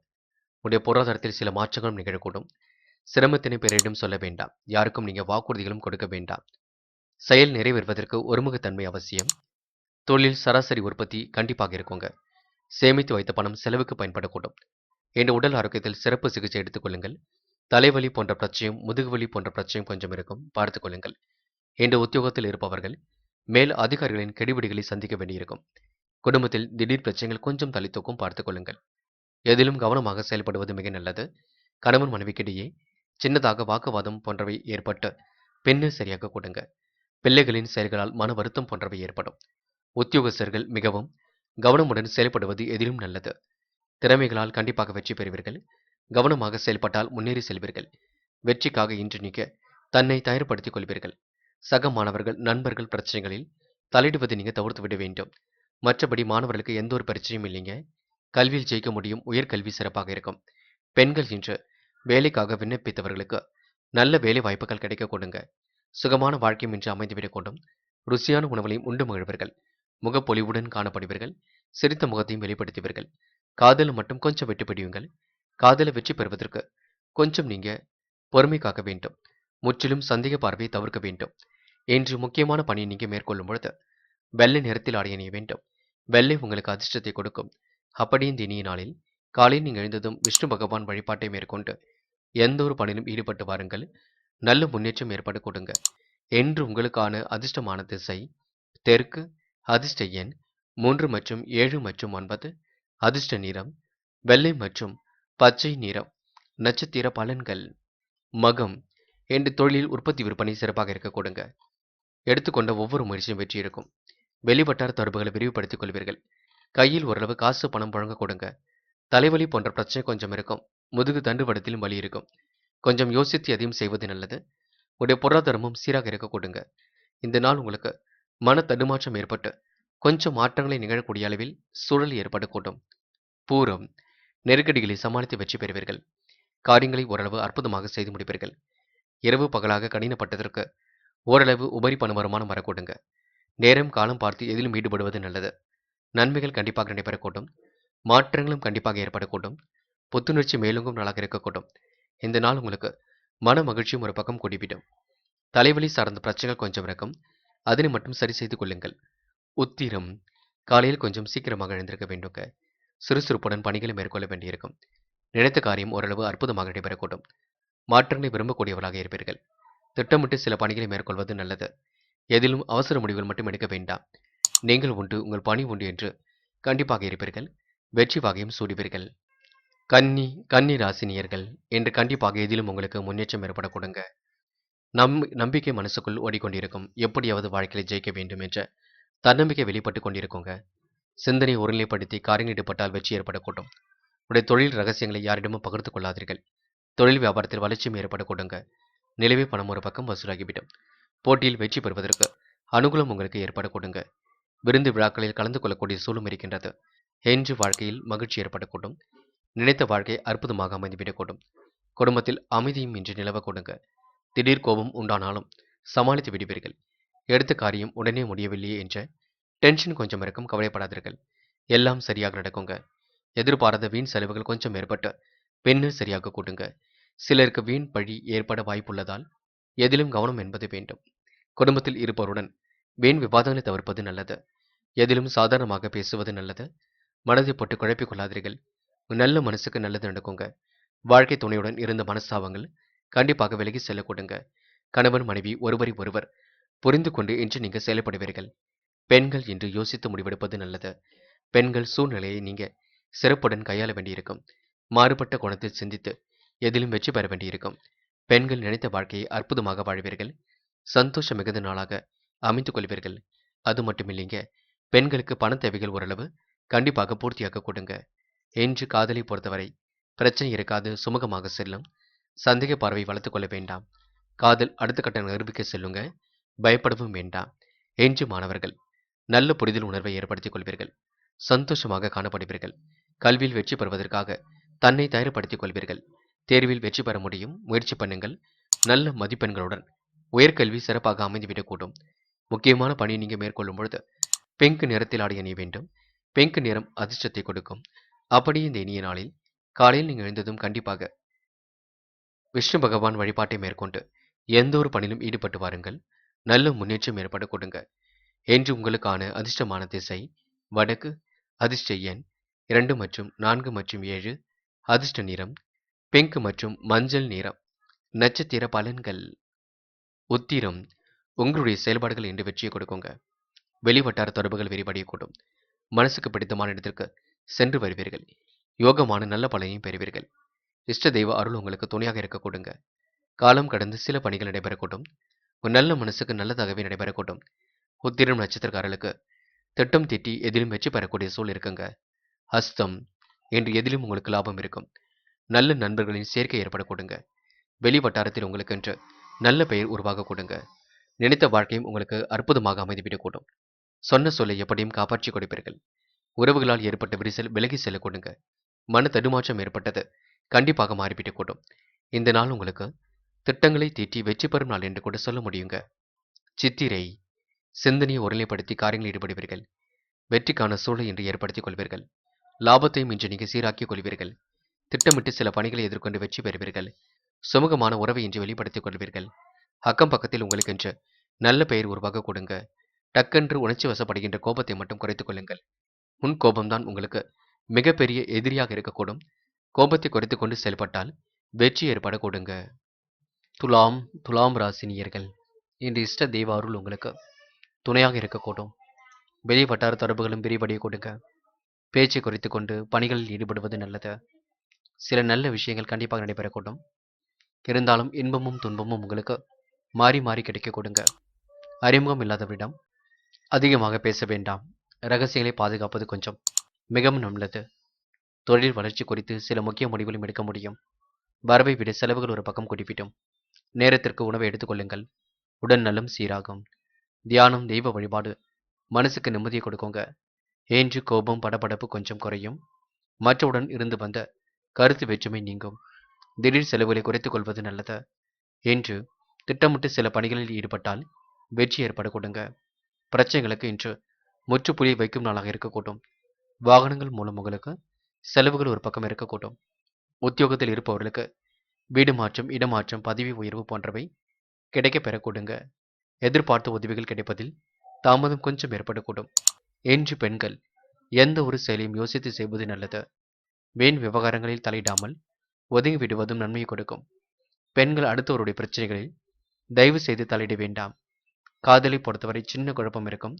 உடைய பொருளாதாரத்தில் சில மாற்றங்களும் நிகழக்கூடும். சிரமத்தினை பிறரிடம் சொல்ல வேண்டாம். யாருக்கும் நீங்க வாக்குறுதிகளும் கொடுக்க வேண்டாம். செயல் நிறைவேறுவதற்கு ஒருமுகத்தன்மை அவசியம். தொழில் சராசரி உற்பத்தி கண்டிப்பாக இருக்குங்க. சேமித்து வைத்த பணம் செலவுக்கு பயன்படக்கூடும். என்ற உடல் ஆரோக்கியத்தில் சிறப்பு சிகிச்சை எடுத்துக் கொள்ளுங்கள். தலைவலி போன்ற பிரச்சனையும் முதுகுவலி போன்ற பிரச்சனையும் கொஞ்சம் இருக்கும், பார்த்துக் கொள்ளுங்கள். என்ற உத்தியோகத்தில் இருப்பவர்கள் மேல் அதிகாரிகளின் கெடுபிடிகளை சந்திக்க வேண்டியிருக்கும். குடும்பத்தில் திடீர் பிரச்சனைகள் கொஞ்சம் தள்ளி தூக்கும், பார்த்துக் கொள்ளுங்கள். எதிலும் கவனமாக செயல்படுவது மிக நல்லது. கணவன் மனைவிக்கிடையே சின்னதாக வாக்குவாதம் போன்றவை ஏற்பட்டு பின்னர் சரியாக கொடுங்க. பிள்ளைகளின் செயல்களால் மன வருத்தம் போன்றவை ஏற்படும். உத்தியோகஸ்தர்கள் மிகவும் கவனமுடன் செயல்படுவது எதிலும் நல்லது. திறமைகளால் கண்டிப்பாக வெற்றி பெறுவீர்கள். கவனமாக செயல்பட்டால் முன்னேறி செல்வீர்கள். வெற்றிக்காக இன்று நீங்க தன்னை தயார்படுத்திக் கொள்வீர்கள். சக மாணவர்கள் நண்பர்கள் பிரச்சனைகளில் தலையிடுவதை நீங்க தவிர்த்து விட வேண்டும். மற்றபடி மாணவர்களுக்கு எந்த ஒரு பிரச்சனையும் இல்லைங்க. கல்வியில் ஜெயிக்க முடியும். உயர்கல்வி சிறப்பாக இருக்கும். பெண்கள் இன்று வேலைக்காக விண்ணப்பித்தவர்களுக்கு நல்ல வேலை வாய்ப்புகள் கிடைக்க கொடுங்க. சுகமான வாழ்க்கையும் இன்று அமைந்துவிடக் கொண்டும். ருசியான உணவுகளையும் உண்டு மகிழ்வீர்கள். முகப்பொலிவுடன் காணப்படுவீர்கள். சிரித்த முகத்தையும் வெளிப்படுத்துவீர்கள். காதல மட்டும் கொஞ்சம் விட்டு பிடியுங்கள். காதல வெற்றி பெறுவதற்கு கொஞ்சம் நீங்க பொறுமை காக்க வேண்டும். முற்றிலும் சந்தேக பார்வையை தவிர்க்க வேண்டும். இன்று முக்கியமான பணியை நீங்க மேற்கொள்ளும் பொழுது வெள்ளை நிறத்தில் ஆடை அணிய வேண்டும். வெள்ளை உங்களுக்கு அதிர்ஷ்டத்தை கொடுக்கும். அப்படி இந்த இனிய நாளில் காலையில் நீங்கள் எழுந்ததும் விஷ்ணு பகவான் வழிபாட்டை மேற்கொண்டு எந்த ஒரு பணியிலும் ஈடுபட்டு வாருங்கள். நல்ல முன்னேற்றம் ஏற்பட கொடுங்க. என்று உங்களுக்கான அதிர்ஷ்டமான திசை தெற்கு. அதிர்ஷ்ட எண் 3 மற்றும் 7 மற்றும் 9. அதிர்ஷ்ட நிறம் வெள்ளை மற்றும் பச்சை நிறம். நட்சத்திர பலன்கள். மகம். என்று தொழிலில் உற்பத்தி விற்பனை சிறப்பாக இருக்க கொடுங்க. எடுத்துக்கொண்ட ஒவ்வொரு முயற்சியும் வெற்றி இருக்கும். வெளிவட்டார தொடர்புகளை விரிவுபடுத்திக் கொள்வீர்கள். கையில் ஓரளவு காசு பணம் புழங்க கொடுங்க. தலைவலி போன்ற பிரச்சனை கொஞ்சம் இருக்கும். முதுகு தண்டு வடத்திலும் வலி இருக்கும். கொஞ்சம் யோசித்து எதையும் செய்வது நல்லது. உடைய பொருளாதாரமும் சீராக இருக்க கொடுங்க. இந்த நாள் உங்களுக்கு மன தடுமாற்றம் ஏற்பட்டு கொஞ்சம் மாற்றங்களை நிகழக்கூடிய அளவில் சூழல் ஏற்படக்கூடும். பூரம். நெருக்கடிகளை சமாளித்து வெற்றி பெறுவீர்கள். காரியங்களை ஓரளவு அற்புதமாக செய்து முடிப்பீர்கள். இரவு பகலாக கடினப்பட்டதற்கு ஓரளவு உபரி பண வருமானம் வரக்கூடுங்க. நேரம் காலம் பார்த்து எதிலும் ஈடுபடுவது நல்லது. நன்மைகள் கண்டிப்பாக நடைபெறக்கூடும். மாற்றங்களும் கண்டிப்பாக ஏற்படக்கூடும். புத்துணர்ச்சி மேலோங்கும் நாளாக இருக்கக்கூடும். இந்த நாள் உங்களுக்கு மன மகிழ்ச்சியும் ஒரு பக்கம் கூடிவிடும். தலைவலி சார்ந்த பிரச்சனைகள் கொஞ்சம் இருக்கும். அதனை மட்டும் சரி செய்து கொள்ளுங்கள். உத்திரம். காலையில் கொஞ்சம் சீக்கிரமாக எழுந்திருக்க வேண்டுங்க. சுறுசுறுப்புடன் பணிகளை மேற்கொள்ள வேண்டியிருக்கும். நினைத்த காரியம் ஓரளவு அற்புதமாக நடைபெறக்கூடும். மாற்றங்களை விரும்பக்கூடியவர்களாக இருப்பீர்கள். திட்டமிட்டு சில பணிகளை மேற்கொள்வது நல்லது. எதிலும் அவசர முடிவுகள் மட்டும் எடுக்க வேண்டாம். நீங்கள் உண்டு, உங்கள் பணி உண்டு என்று கண்டிப்பாக இருப்பீர்கள். வெற்றி வாகையும் சூடுவீர்கள். கன்னி ராசினியர்கள் என்று கண்டிப்பாக எதிலும் உங்களுக்கு முன்னேற்றம் ஏற்பட கொடுங்க. நம்பிக்கை மனசுக்குள் ஓடிக்கொண்டிருக்கும். எப்படியாவது வாழ்க்கையில் ஜெயிக்க வேண்டும் என்ற தன்னம்பிக்கை வெளிப்பட்டு கொண்டிருக்குங்க. சிந்தனை ஒருநிலைப்படுத்தி காரியங்கள் ஈடுபட்டால் வெற்றி ஏற்படக்கூடும். உடைய தொழில் ரகசியங்களை யாரிடமும் பகிர்ந்து கொள்ளாதீர்கள். தொழில் வியாபாரத்தில் வளர்ச்சியும் ஏற்பட கொடுங்க. நிலவே பணம் ஒரு பக்கம் வசூலாகிவிடும். போட்டியில் வெற்றி பெறுவதற்கு அனுகூலம் உங்களுக்கு ஏற்பட கொடுங்க. விருந்து விழாக்களில் கலந்து கொள்ளக்கூடிய சூழலும் இருக்கின்றது. என்று வாழ்க்கையில் மகிழ்ச்சி ஏற்படக்கூடும். நினைத்த வாழ்க்கை அற்புதமாக அமைந்துவிடக்கூடும். குடும்பத்தில் அமைதியும் இன்று நிலவ கொடுங்க. திடீர் கோபம் உண்டானாலும் சமாளித்து விடுவீர்கள். எடுத்த காரியம் உடனே முடியவில்லையே என்ற டென்ஷன் கொஞ்சம் இருக்கும், கவலைப்படாதீர்கள். எல்லாம் சரியாக நடக்குங்க. எதிர்பாராத வீண் செலவுகள் கொஞ்சம் ஏற்பட்டு பின்னர் சரியாக கூட்டுங்க. சிலருக்கு வீண் பழி ஏற்பட வாய்ப்புள்ளதால் எதிலும் கவனம் என்பது வேண்டும். குடும்பத்தில் இருப்பவருடன் வீண் விவாதங்களை தவிர்ப்பது நல்லது. எதிலும் சாதாரணமாக பேசுவது நல்லது. மனதை போட்டு குழப்பிக் கொள்ளாதீர்கள். நல்ல மனசுக்கு நல்லது நடக்குங்க. வாழ்க்கை துணையுடன் இருந்த மனஸ்தாபங்கள் கண்டிப்பாக விலகி செல்ல கொடுங்க. கணவன் மனைவி ஒருவரை ஒருவர் புரிந்து கொண்டு இன்று நீங்க செயல்படுவீர்கள். பெண்கள் இன்று யோசித்து முடிவெடுப்பது நல்லது. பெண்கள் சூழ்நிலையை நீங்க சிறப்புடன் கையாள வேண்டியிருக்கும். மாறுபட்ட கோணத்தில் சிந்தித்து எதிலும் வெற்றி பெற வேண்டியிருக்கும். பெண்கள் நினைத்த வாழ்க்கையை அற்புதமாக வாழ்வீர்கள். சந்தோஷம் மிகுந்த நாளாக அமைத்துக் கொள்வீர்கள். அது மட்டுமில்லைங்க, பெண்களுக்கு பண தேவைகள் ஓரளவு கண்டிப்பாக பூர்த்தியாக கொடுங்க. என்று காதலை பொறுத்தவரை பிரச்சனை இருக்காது, சுமூகமாக செல்லும். சந்தேக பார்வை வளர்த்துக் கொள்ள வேண்டாம். காதல் அடுத்த கட்ட நிரூபிக்க செல்லுங்க. பயப்படவும் வேண்டாம். என்று மாணவர்கள் நல்ல புரிதல் உணர்வை ஏற்படுத்திக் கொள்வீர்கள். சந்தோஷமாக காணப்படுவீர்கள். கல்வியில் வெற்றி பெறுவதற்காக தன்னை தயார்படுத்திக் கொள்வீர்கள். தேர்வில் வெற்றி பெற முடியும், முயற்சி பண்ணுங்கள். நல்ல மதிப்பெண்களுடன் உயர்கல்வி சிறப்பாக அமைந்துவிடக்கூடும். முக்கியமான பணியை நீங்க மேற்கொள்ளும் பொழுது பிங்க் நிறத்தில் ஆடை அணிய வேண்டும். பிங்க் நிறம் அதிர்ஷ்டத்தை கொடுக்கும். அப்படியே இந்த இனிய நாளில் காலையில் நீங்க எழுந்ததும் கண்டிப்பாக விஷ்ணு பகவான் வழிபாட்டை மேற்கொண்டு எந்த ஒரு பணியிலும் ஈடுபட்டு வாருங்கள். நல்ல முன்னேற்றம் ஏற்பட கொடுங்க. என்று உங்களுக்கான அதிர்ஷ்டமான திசை வடக்கு, அதிர்ஷ்ட எண் 2 மற்றும் 4 மற்றும் 7, அதிர்ஷ்ட நிறம் பிங்க் மற்றும் மஞ்சள் நிறம். நட்சத்திர பலன்கள். உத்திரம், உங்களுடைய செயல்பாடுகள் இன்று வெற்றியை கொடுக்குங்க. வெளிவட்டார தொடர்புகள் விரிவடையக்கூடும். மனசுக்கு பிடித்தமான இடத்திற்கு சென்று வருவீர்கள். யோகமான நல்ல பலனையும் பெறுவீர்கள். இஷ்ட தெய்வ அருள் உங்களுக்கு துணையாக இருக்க கொடுங்க. காலம் கடந்து சில பணிகள் நடைபெறக்கூடும். ஒரு நல்ல மனசுக்கு நல்லதாகவே நடைபெறக்கூடும். உத்திரம் நட்சத்திரக்காரர்களுக்கு திட்டம் தீட்டி எதிலும் வெற்றி பெறக்கூடிய சூழல் இருக்குங்க. ஹஸ்தம், என்று எதிலும் உங்களுக்கு லாபம் இருக்கும். நல்ல நண்பர்களின் சேர்க்கை ஏற்பட கொடுங்க. வெளி வட்டாரத்தில் உங்களுக்கு என்று நல்ல பெயர் உருவாக கொடுங்க. நினைத்த வாழ்க்கையும் உங்களுக்கு அற்புதமாக அமைந்துவிடக்கூடும். சொன்ன சொல்லை எப்படியும் காப்பாற்றி கொடுப்பீர்கள். உறவுகளால் ஏற்பட்ட விரிசல் விலகி செல்ல கொடுங்க. மன தடுமாற்றம் ஏற்பட்டது கண்டிப்பாக மாறிவிடக்கூடும். இந்த நாள் உங்களுக்கு திட்டங்களை தீட்டி வெற்றி பெறும் நாள் என்று கூட சொல்ல முடியுங்க. சித்திரை, சிந்தனையை ஒருநிலைப்படுத்தி காரியங்களில் ஈடுபடுவீர்கள். வெற்றிக்கான சூழலை இன்று ஏற்படுத்திக் கொள்வீர்கள். லாபத்தையும் இன்று நீங்க சீராக்கிக் கொள்வீர்கள். திட்டமிட்டு சில பணிகளை எதிர்கொண்டு வெற்றி பெறுவீர்கள். சுமூகமான உறவை இன்று வெளிப்படுத்திக் கொள்வீர்கள். அக்கம் பக்கத்தில் உங்களுக்கு என்று நல்ல பெயர் உருவாக கொடுங்க. டக்கென்று உணர்ச்சி வசப்படுகின்ற கோபத்தை மட்டும் குறைத்துக் கொள்ளுங்கள். முன் கோபம்தான் உங்களுக்கு மிகப்பெரிய எதிரியாக இருக்கக்கூடும். கோபத்தை குறைத்துக் கொண்டு செயல்பட்டால் வெற்றி ஏற்பட கொடுங்க. துலாம், துலாம் ராசினியர்கள், இன்று இஷ்ட தெய்வ அருள் உங்களுக்கு துணையாக இருக்கக்கூடும். வெளி வட்டார தொடர்புகளும் விரிவடைய கொடுங்க. பேச்சை குறைத்துக் கொண்டு பணிகளில் ஈடுபடுவது நல்லது. சில நல்ல விஷயங்கள் கண்டிப்பாக நடைபெறக்கூடும். இருந்தாலும் இன்பமும் துன்பமும் உங்களுக்கு மாறி மாறி கிடைக்க கொடுங்க. அறிமுகம் இல்லாதவரிடம் அதிகமாக பேச வேண்டாம். ரகசியங்களை பாதுகாப்பது கொஞ்சம் மிகவும் நல்லது. தொழில் வளர்ச்சி குறித்து சில முக்கிய முடிவுகளும் எடுக்க முடியும். வரவை விட செலவுகள் ஒரு பக்கம் குறிப்பிட்டும். நேரத்திற்கு உணவை எடுத்துக்கொள்ளுங்கள். உடல் நலம் சீராகும். தியானம், தெய்வ வழிபாடு மனசுக்கு நிம்மதியை கொடுக்குங்க. ஏன்று கோபம் படபடப்பு கொஞ்சம் குறையும். மற்றவுடன் இருந்து வந்த கருத்து வேற்றுமை நீங்கும். திடீர் செலவுகளை குறைத்துக் கொள்வது நல்லது. என்று திட்டமிட்டு சில பணிகளில் ஈடுபட்டால் வெற்றி ஏற்பட கொடுங்க. பிரச்சனைகளுக்கு இன்று முற்றுப்புள்ளி வைக்கும் நாளாக இருக்கக்கூடும். வாகனங்கள் மூலம் உங்களுக்கு செலவுகள் ஒரு பக்கம் இருக்கக்கூடும். உத்தியோகத்தில் இருப்பவர்களுக்கு வீடு மாற்றம், இடமாற்றம், பதவி உயர்வு போன்றவை கிடைக்க பெற கொடுங்க. எதிர்பார்த்த உதவிகள் கிடைப்பதில் தாமதம் கொஞ்சம் ஏற்படக்கூடும். என்று பெண்கள் எந்த ஒரு செயலையும் யோசித்து செய்வது நல்லது. வீண் விவகாரங்களில் தலையிடாமல் ஒதுங்கி விடுவதும் நன்மையை கொடுக்கும். பெண்கள் அடுத்தவருடைய பிரச்சனைகளில் தயவு செய்து தலையிட வேண்டாம். காதலை பொறுத்தவரை சின்ன குழப்பம் இருக்கும்.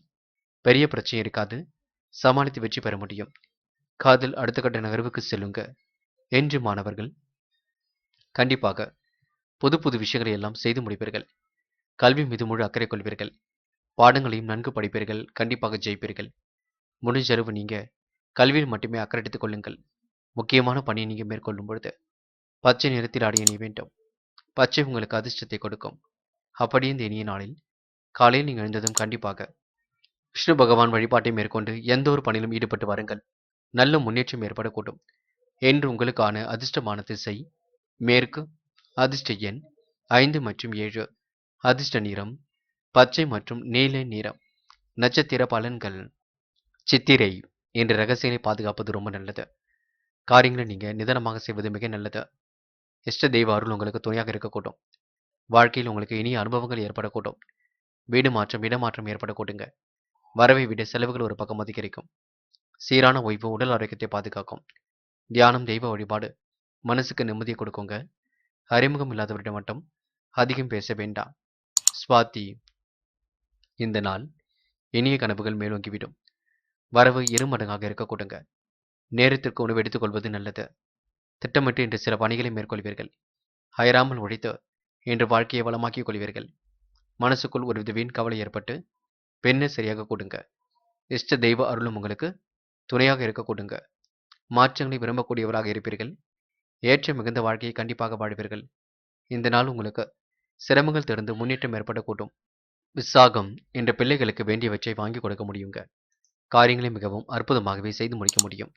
பெரிய பிரச்சனை இருக்காது. சமாளித்து வெற்றி பெற முடியும். காதல் அடுத்த கட்ட நகர்வுக்கு செல்லுங்க. என்று மாணவர்கள் கண்டிப்பாக புது புது விஷயங்களை எல்லாம் செய்து முடிப்பீர்கள். கல்வி மீது முழு அக்கறை கொள்வீர்கள். பாடங்களையும் நன்கு படிப்பீர்கள். கண்டிப்பாக ஜெயிப்பீர்கள். முடிஞ்சளவு நீங்க கல்வியில் மட்டுமே அக்கறை எடுத்துக் கொள்ளுங்கள். முக்கியமான பணியை நீங்க மேற்கொள்ளும் பொழுது பச்சை நிறத்தில் ஆடை அணிய வேண்டும். பச்சை உங்களுக்கு அதிர்ஷ்டத்தை கொடுக்கும். அப்படியே இந்த இனிய நாளில் காலையில் நீங்கள் எழுந்ததும் கண்டிப்பாக விஷ்ணு பகவான் வழிபாட்டை மேற்கொண்டு எந்த ஒரு பணியிலும் ஈடுபட்டு வாருங்கள். நல்ல முன்னேற்றம் ஏற்படக்கூடும். என்று உங்களுக்கான அதிர்ஷ்டமான திசை மேற்கு, அதிர்ஷ்ட எண் 5 மற்றும் 7, அதிர்ஷ்ட நிறம் பச்சை மற்றும் நீல நிறம். நட்சத்திர பலன்கள். சித்திரை, என்ற ரகசியங்களை பாதுகாப்பது ரொம்ப நல்லது. காரியங்களை நீங்க நிதானமாக செய்வது மிக நல்லது. இஷ்ட தெய்வ அருள் உங்களுக்கு துணையாக இருக்கக்கூடும். வாழ்க்கையில் உங்களுக்கு இனிய அனுபவங்கள் ஏற்படக்கூடும். வீடு மாற்றம், இடமாற்றம் ஏற்படக்கூடுங்க. வரவை விட செலவுகள் ஒரு பக்கம் அதிகரிக்கும். சீரான ஓய்வு உடல் ஆரோக்கியத்தை பாதுகாக்கும். தியானம், தெய்வ வழிபாடு மனசுக்கு நிம்மதியை கொடுக்குங்க. அறிமுகம் இல்லாதவரிடம் மட்டும் அதிகம் பேச வேண்டாம். சுவாதி, இந்த நாள் இனிய கனவுகள் மேலோங்கிவிடும். வரவு இருமடங்காக இருக்க கொடுங்க. நேரத்திற்கு உணவு எடுத்துக் கொள்வது நல்லது. திட்டமிட்டு இன்று சில பணிகளை மேற்கொள்வீர்கள். அயராமல் உழைத்து இன்று வாழ்க்கையை வளமாக்கிக் கொள்வீர்கள். மனசுக்குள் ஒருவித வீண் கவலை ஏற்பட்டு பெண்ணை சரியாக கொடுங்க. இஷ்ட தெய்வ அருளும் உங்களுக்கு துணையாக இருக்க கொடுங்க. மாற்றங்களை விரும்பக்கூடியவராக இருப்பீர்கள். ஏற்ற மிகுந்த வாழ்க்கையை கண்டிப்பாக வாழ்வீர்கள். இந்த நாள் உங்களுக்கு சிரமங்கள் திறந்து முன்னேற்றம் ஏற்படக்கூடும். விசாகம், என்ற பிள்ளைகளுக்கு வேண்டியவற்றை வாங்கி கொடுக்க முடியுங்க. காரியங்களை மிகவும் அற்புதமாகவே செய்து முடிக்க முடியும்.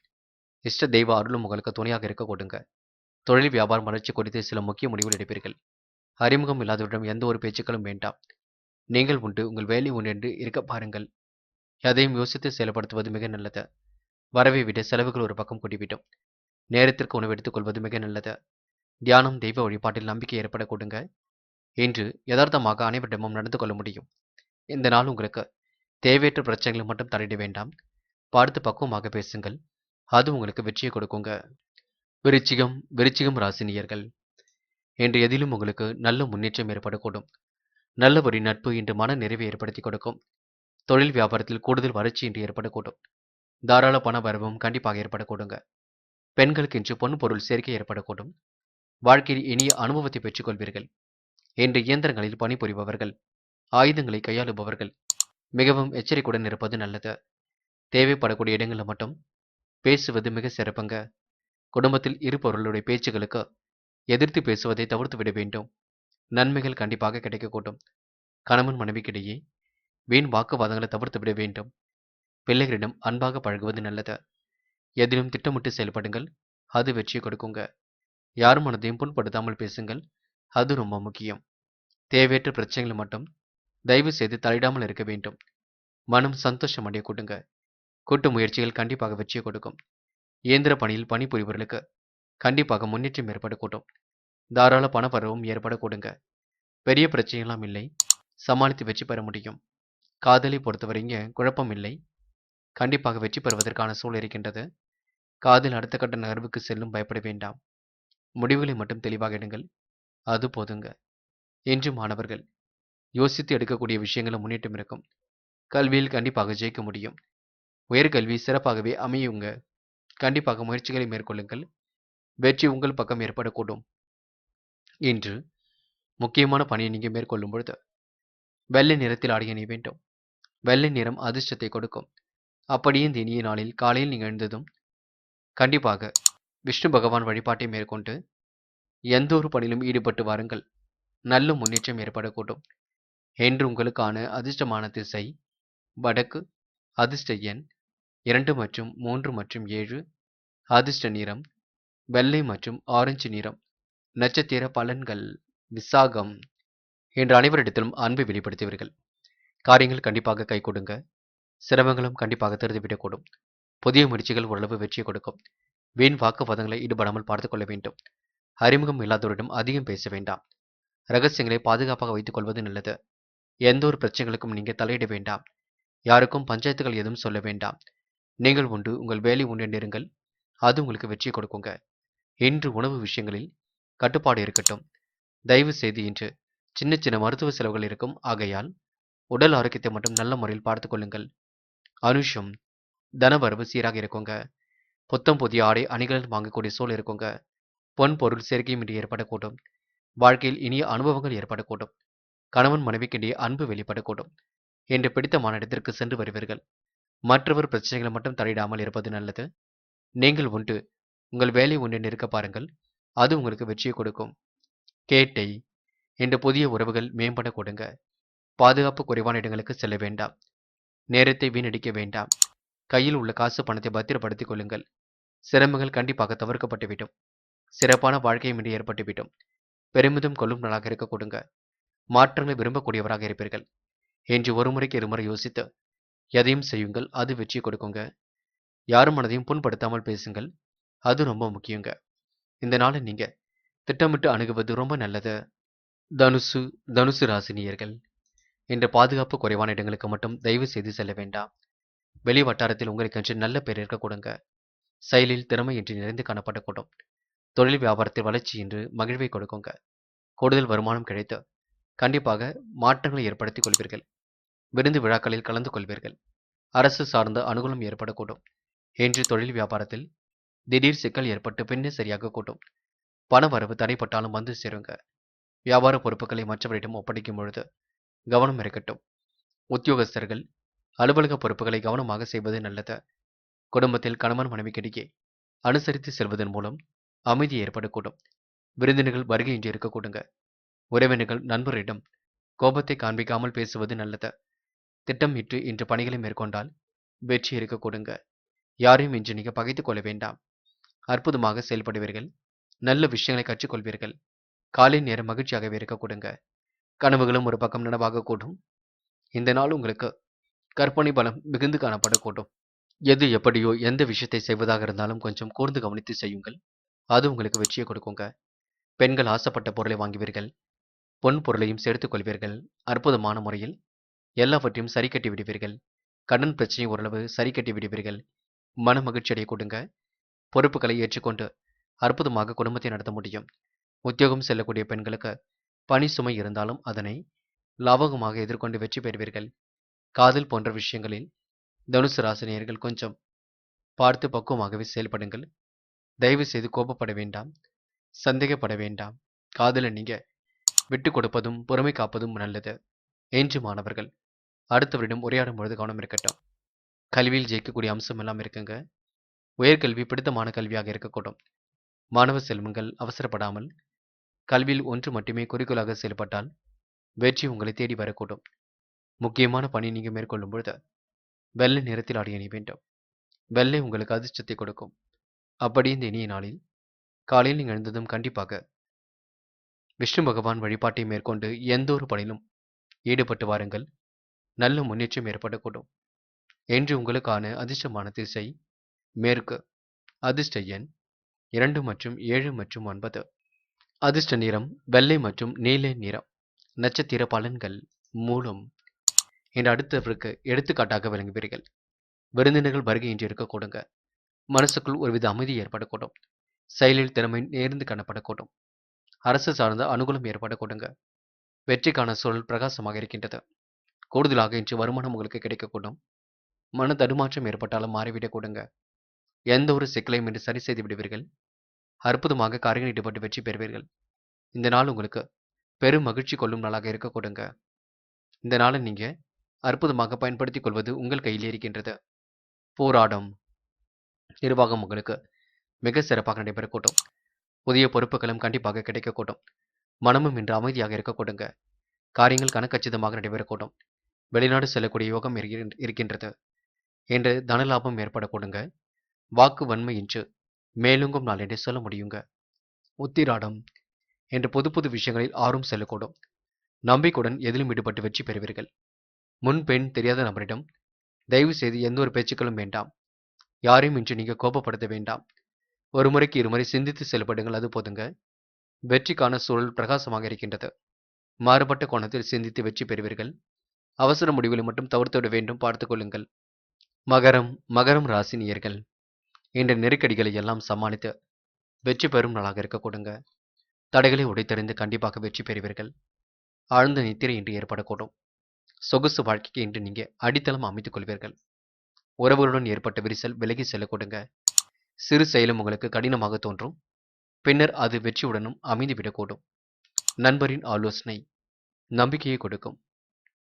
இஷ்ட தெய்வ அருளும் உங்களுக்கு துணையாக இருக்க கொடுங்க. தொழில் வியாபாரம் வளர்ச்சி குறித்து சில முக்கிய முடிவுகள் எடுப்பீர்கள். அறிமுகம் இல்லாதவரிடம் எந்த ஒரு பேச்சுக்களும் வேண்டாம். நீங்கள் உண்டு உங்கள் வேலை உண்டு என்று இருக்க பாருங்கள். எதையும் யோசித்து செயல்படுத்துவது மிக நல்லது. வரவை விட செலவுகள் ஒரு பக்கம் கூட்டிவிடும். நேரத்திற்கு உணவு எடுத்துக் கொள்வது மிக நல்லது. தியானம் தெய்வ வழிபாட்டில் நம்பிக்கை ஏற்பட கொடுங்க. இன்று யதார்த்தமாக அனைவரிடமும் நடந்து கொள்ள முடியும். இந்த நாள் உங்களுக்கு தேவையற்ற பிரச்சனைகளை மட்டும் தலையிட வேண்டாம். பார்த்து பக்குவமாக பேசுங்கள். அது உங்களுக்கு வெற்றியை கொடுக்குங்க. விருச்சிகம் ராசினியர்கள். இன்று எதிலும் உங்களுக்கு நல்ல முன்னேற்றம் ஏற்படக்கூடும். நல்ல ஒரு நட்பு இன்று மன நிறைவை ஏற்படுத்தி கொடுக்கும். தொழில் வியாபாரத்தில் கூடுதல் வளர்ச்சி இன்று ஏற்படக்கூடும். தாராள பண வரவும் கண்டிப்பாக ஏற்படக்கூடுங்க. பெண்களுக்கு இன்று பொன் பொருள் சேர்க்கை ஏற்படக்கூடும். வாழ்க்கையில் இனிய அனுபவத்தை பெற்றுக் கொள்வீர்கள். இன்று இயந்திரங்களில் பணிபுரிபவர்கள், ஆயுதங்களை கையாளுபவர்கள் மிகவும் எச்சரிக்கையுடன் இருப்பது நல்லது. தேவைப்படக்கூடிய இடங்களில் மட்டும் பேசுவது மிக சிறப்புங்க. குடும்பத்தில் இருப்பவர்களுடைய பேச்சுகளுக்கு எதிர்த்து பேசுவதை தவிர்த்து விட வேண்டும். நன்மைகள் கண்டிப்பாக கிடைக்கக்கூடும். கணவன் மனைவிக்கிடையே வீண் வாக்குவாதங்களை தவிர்த்து விட வேண்டும். பிள்ளைகளிடம் அன்பாக பழகுவது நல்லது. எதிலும் திட்டமிட்டு செயல்படுங்கள். அது வெற்றியை கொடுக்குங்க. யார் மனதையும் புண்படுத்தாமல் பேசுங்கள். அது ரொம்ப முக்கியம். தேவையற்ற பிரச்சனைகளை மட்டும் தயவு செய்து தலையிடாமல் இருக்க வேண்டும். மனம் சந்தோஷம் அடைய கொடுங்க. கூட்டு முயற்சிகள் கண்டிப்பாக வெற்றியை கொடுக்கும். இயந்திர பணியில் பணிபுரிபவர்களுக்கு கண்டிப்பாக முன்னேற்றம் ஏற்படக்கூடும். தாராள பணப்பரவும் ஏற்படக்கூடுங்க. பெரிய பிரச்சனையெல்லாம் இல்லை. சமாளித்து வெற்றி பெற முடியும். காதலை பொறுத்தவரைங்க குழப்பம் இல்லை. கண்டிப்பாக வெற்றி பெறுவதற்கான சூழல் இருக்கின்றது. காதல் அடுத்த கட்ட நகர்வுக்கு செல்லும் பயப்பட வேண்டாம். முடிவுகளை மட்டும் தெளிவாக எடுங்கள். அது போதுங்க. இன்று மாணவர்கள் யோசித்து எடுக்கக்கூடிய விஷயங்களும் முன்னேற்றம் இருக்கும். கல்வியில் கண்டிப்பாக ஜெயிக்க முடியும். உயர்கல்வி சிறப்பாகவே அமையுங்க. கண்டிப்பாக முயற்சிகளை மேற்கொள்ளுங்கள். வெற்றி உங்கள் பக்கம் ஏற்படக்கூடும். இன்று முக்கியமான பணியை நீங்கள் மேற்கொள்ளும் பொழுது வெள்ளை நிறத்தில் ஆடை அணிய வேண்டும். வெள்ளை நிறம் அதிர்ஷ்டத்தை கொடுக்கும். அப்படியே இந்த இனிய நாளில் காலையில் நீங்கள் எழுந்ததும் கண்டிப்பாக விஷ்ணு பகவான் வழிபாட்டை மேற்கொண்டு எந்த ஒரு பணியிலும் ஈடுபட்டு வாருங்கள். நல்ல முன்னேற்றம் ஏற்படக்கூடும். என்று உங்களுக்கான அதிர்ஷ்டமான திசை வடக்கு, அதிர்ஷ்ட எண் 2 மற்றும் 3 மற்றும் 7, அதிர்ஷ்ட நிறம் வெள்ளை மற்றும் ஆரஞ்சு நிறம். நட்சத்திர பலன்கள். விசாகம். என்று அனைவரிடத்திலும் அன்பை வெளிப்படுத்துவீர்கள். காரியங்கள் கண்டிப்பாக கை கொடுங்க. சிரமங்களும் கண்டிப்பாக தெரிந்துவிடக்கூடும். புதிய முயற்சிகள் ஓரளவு வெற்றியை கொடுக்கும். வீண் வாக்குவாதங்களை ஈடுபடாமல் பார்த்துக் கொள்ள வேண்டும். அறிமுகம் இல்லாதவரிடம் அதிகம் பேச வேண்டாம். ரகசியங்களை பாதுகாப்பாக வைத்துக் கொள்வது நல்லது. எந்த ஒரு பிரச்சனைகளுக்கும் நீங்கள் தலையிட வேண்டாம். யாருக்கும் பஞ்சாயத்துகள் எதுவும் சொல்ல வேண்டாம். நீங்கள் உண்டு உங்கள் வேலை உண்டு என்றிருங்கள். அது உங்களுக்கு வெற்றியை கொடுக்குங்க. இன்று உணவு விஷயங்களில் கட்டுப்பாடு இருக்கட்டும். தயவு செய்து இன்று சின்ன சின்ன மருத்துவ செலவுகள் இருக்கும். ஆகையால் உடல் ஆரோக்கியத்தை மட்டும் நல்ல முறையில் பார்த்துக் கொள்ளுங்கள். அனுஷம் தனவரவு சீராக இருக்குங்க. புத்தம் புதிய ஆடை அணிகள் வாங்கக்கூடிய சூழல் இருக்குங்க. பொன் பொருள் சேர்க்கையும் இன்று ஏற்படக்கூடும். வாழ்க்கையில் இனிய அனுபவங்கள் ஏற்படக்கூடும். கணவன் மனைவிக்கிடையே அன்பு வெளிப்படக்கூடும். என்று பிடித்தமான இடத்திற்கு சென்று வருவீர்கள். மற்றவர் பிரச்சனைகளை மட்டும் தலையிடாமல் இருப்பது நல்லது. நீங்கள் உண்டு உங்கள் வேலை உண்டு இருக்க பாருங்கள். அது உங்களுக்கு வெற்றியை கொடுக்கும். கேட்டை என்று புதிய உறவுகள் மேம்பட கொடுங்க. பாதுகாப்பு குறைவான இடங்களுக்கு செல்ல வேண்டாம். நேரத்தை வீணடிக்க வேண்டாம். கையில் உள்ள காசு பணத்தை பத்திரப்படுத்திக் கொள்ளுங்கள். சிரமங்கள் கண்டிப்பாக தவிர்க்கப்பட்டுவிடும். சிறப்பான வாழ்க்கையும் இன்று ஏற்பட்டுவிடும். பெருமிதம் கொள்ளும் நாளாக இருக்க கொடுங்க. மாற்றங்களை விரும்பக்கூடியவராக இருப்பீர்கள். என்று ஒரு முறைக்கு இருமுறை யோசித்து எதையும் செய்யுங்கள். அது வெற்றி கொடுக்குங்க. யாரும் மனதையும் புண்படுத்தாமல் பேசுங்கள். அது ரொம்ப முக்கியங்க. இந்த நாளை நீங்க திட்டமிட்டு அணுகுவது ரொம்ப நல்லது. தனுசு ராசினியர்கள். என்ற பாதுகாப்பு குறைவான இடங்களுக்கு மட்டும் தயவு செய்து செல்ல வேண்டாம். வெளி வட்டாரத்தில் உங்களுக்கு நல்ல பேர் இருக்க கொடுங்க. செயலில் திறமை இன்றி நிறைந்து காணப்படக்கூடும். தொழில் வியாபாரத்தில் வளர்ச்சி என்று மகிழ்வை கொடுக்குங்க. கூடுதல் வருமானம் கிடைத்து கண்டிப்பாக மாற்றங்களை ஏற்படுத்திக் கொள்வீர்கள். விருந்து விழாக்களில் கலந்து கொள்வீர்கள். அரசு சார்ந்த அனுகூலம் ஏற்படக்கூடும். என்று தொழில் வியாபாரத்தில் திடீர் சிக்கல் ஏற்பட்டு பின்னே சரியாக கூட்டும். பண வரவு தடைப்பட்டாலும் வந்து சேருங்க. வியாபார பொறுப்புகளை மற்றவரிடம் ஒப்படைக்கும் பொழுது கவனம் இருக்கட்டும். உத்தியோகஸ்தர்கள் அலுவலக பொறுப்புகளை கவனமாக செய்வது நல்லது. குடும்பத்தில் கணவன் மனைவிக்கிடையே அனுசரித்து செல்வதன் மூலம் அமைதி ஏற்படக்கூடும். விருந்தினர்கள் வருகை இன்றி இருக்கக்கூடுங்க. உறவினர்கள் நண்பரிடம் கோபத்தை காண்பிக்காமல் பேசுவது நல்லது. திட்டமிட்டு இன்று பணிகளை மேற்கொண்டால் வெற்றி இருக்க கொடுங்க. யாரையும் இன்று நீங்க பகைத்துக் கொள்ள வேண்டாம். அற்புதமாக செயல்படுவீர்கள். நல்ல விஷயங்களை கற்றுக்கொள்வீர்கள். காலை நேரம் மகிழ்ச்சியாகவே இருக்க கொடுங்க. கனவுகளும் ஒரு பக்கம் நனவாக கூடும். இந்த நாள் உங்களுக்கு கற்பனை பலம் மிகுந்து காணப்படக்கூடும். எது எப்படியோ எந்த விஷயத்தை செய்வதாக இருந்தாலும் கொஞ்சம் கூர்ந்து கவனித்து செய்யுங்கள். அது உங்களுக்கு வெற்றியை கொடுக்குங்க. பெண்கள் ஆசைப்பட்ட பொருளை வாங்குவீர்கள். பொன் பொருளையும் சேர்த்துக் கொள்வீர்கள். அற்புதமான முறையில் எல்லாவற்றையும் சரி கட்டி விடுவீர்கள். கடன் பிரச்சனையை ஓரளவு சரி கட்டி விடுவீர்கள். மன மகிழ்ச்சி அடைய கொடுங்க. பொறுப்புகளை ஏற்றுக்கொண்டு அற்புதமாக குடும்பத்தை நடத்த முடியும். உத்தியோகம் செல்லக்கூடிய பெண்களுக்கு பணி சுமை இருந்தாலும் அதனை லாபகமாக எதிர்கொண்டு வெற்றி பெறுவீர்கள். காதல் போன்ற விஷயங்களில் தனுசு ராசினியர்கள் கொஞ்சம் பார்த்து பக்குவமாகவே செயல்படுங்கள். தயவு செய்து கோபப்பட வேண்டாம். சந்தேகப்பட வேண்டாம். காதலை நீங்க விட்டு கொடுப்பதும் பொறுமை காப்பதும் நல்லது. என்று மாணவர்கள் அடுத்தவரிடம் உரையாடும் பொழுது கவனம் இருக்கட்டும். கல்வியில் ஜெயிக்கக்கூடிய அம்சம் எல்லாம் இருக்குங்க. உயர்கல்வி பிடித்தமான கல்வியாக இருக்கக்கூடும். மாணவ செல்வங்கள் அவசரப்படாமல் கல்வியில் ஒன்று மட்டுமே குறிக்கோளாக செயல்பட்டால் வெற்றி உங்களை தேடி வரக்கூடும். முக்கியமான பணி நீங்க மேற்கொள்ளும் பொழுது வெள்ளை நிறத்தில் ஆடை அணிய வேண்டும். வெள்ளை உங்களுக்கு அதிர்ஷ்டத்தை கொடுக்கும். அப்படி இந்த இனிய நாளில் காலையில் நீங்கள் எழுந்ததும் கண்டிப்பாக விஷ்ணு பகவான் வழிபாட்டை மேற்கொண்டு எந்த ஒரு பணியிலும் ஈடுபட்டு வாருங்கள். நல்ல முன்னேற்றம் ஏற்படக்கூடும். என்று உங்களுக்கான அதிர்ஷ்டமான திசை மேற்கு. அதிர்ஷ்ட எண் 2 மற்றும் 7 மற்றும் 9. அதிர்ஷ்ட நிறம் வெள்ளை மற்றும் நீல நிறம். நட்சத்திர பலன்கள் மூலம் என்று அடுத்தவருக்கு எடுத்துக்காட்டாக விளங்குவீர்கள். விருந்தினர்கள் வருகையின்றி இருக்க கொடுங்க. மனசுக்குள் ஒருவித அமைதி ஏற்படக்கூடும். செயலில் திறமை நேர்ந்து காணப்படக்கூடும். அரசு சார்ந்த அனுகூலம் ஏற்பட கொடுங்க. வெற்றிக்கான சூழல் பிரகாசமாக இருக்கின்றது. கூடுதலாக இன்று வருமானம் உங்களுக்கு கிடைக்கக்கூடும். மன தடுமாற்றம் ஏற்பட்டாலும் மாறிவிடக் கொடுங்க. எந்த ஒரு சிக்கலையும் இன்று சரி செய்து விடுவீர்கள். அற்புதமாக காரியங்கள் ஈடுபட்டு வெற்றி பெறுவீர்கள். இந்த நாள் உங்களுக்கு பெரும் மகிழ்ச்சி கொள்ளும் நாளாக இருக்க கொடுங்க. இந்த நாளை நீங்க அற்புதமாக பயன்படுத்திக் கொள்வது உங்கள் கையில் இருக்கின்றது. போராடும் நிர்வாகம் உங்களுக்கு மிக சிறப்பாக நடைபெறக்கூடும். புதிய பொறுப்புகளும் கண்டிப்பாக கிடைக்கக்கூடும். மனமும் இன்று அமைதியாக இருக்க கொடுங்க. காரியங்கள் கணக்கச்சிதமாக நடைபெறக்கூடும். வெளிநாடு செல்லக்கூடிய யோகம் இருக்கின்றது. என்று தனலாபம் ஏற்பட கொடுங்க. வாக்கு வன்மை இன்று மேலுங்கும் நாள் என்று சொல்ல முடியுங்க. உத்திராடம் என்று புது புது விஷயங்களில் ஆர்வம் செல்லக்கூடும். நம்பிக்கையுடன் எதிலும் ஈடுபட்டு வெற்றி பெறுவீர்கள். முன் பெண் தெரியாத நபரிடம் தயவு செய்து எந்த ஒரு பேச்சுக்களும் வேண்டாம். யாரையும் இன்று நீங்க கோபப்படுத்த வேண்டாம். ஒரு முறைக்கு இருமுறை சிந்தித்து செயல்படுங்கள், அது போதுங்க. வெற்றிக்கான சூழல் பிரகாசமாக இருக்கின்றது. மாறுபட்ட கோணத்தில் சிந்தித்து வெற்றி பெறுவீர்கள். அவசர முடிவுகளை மட்டும் தவிர்த்துவிட வேண்டும், பார்த்துக் கொள்ளுங்கள். மகரம் ராசினியர்கள் என்ற நெருக்கடிகளை எல்லாம் சமாளித்து வெற்றி பெறும் நாளாக இருக்க கொடுங்க. தடைகளை உடைத்தறிந்து கண்டிப்பாக வெற்றி பெறுவீர்கள். ஆழ்ந்த நித்திரை இன்று ஏற்படக்கூடும். சொகுசு வாழ்க்கைக்கு இன்று நீங்க அடித்தளம் அமைத்துக் கொள்வீர்கள். உறவுகளுடன் ஏற்பட்ட விரிசல் விலகி செல்ல கொடுங்க. சிறு செயலும் உங்களுக்கு கடினமாக தோன்றும். பின்னர் அது வெற்றியுடனும் அமைந்துவிடக்கூடும். நண்பரின் ஆலோசனை நம்பிக்கையை கொடுக்கும்.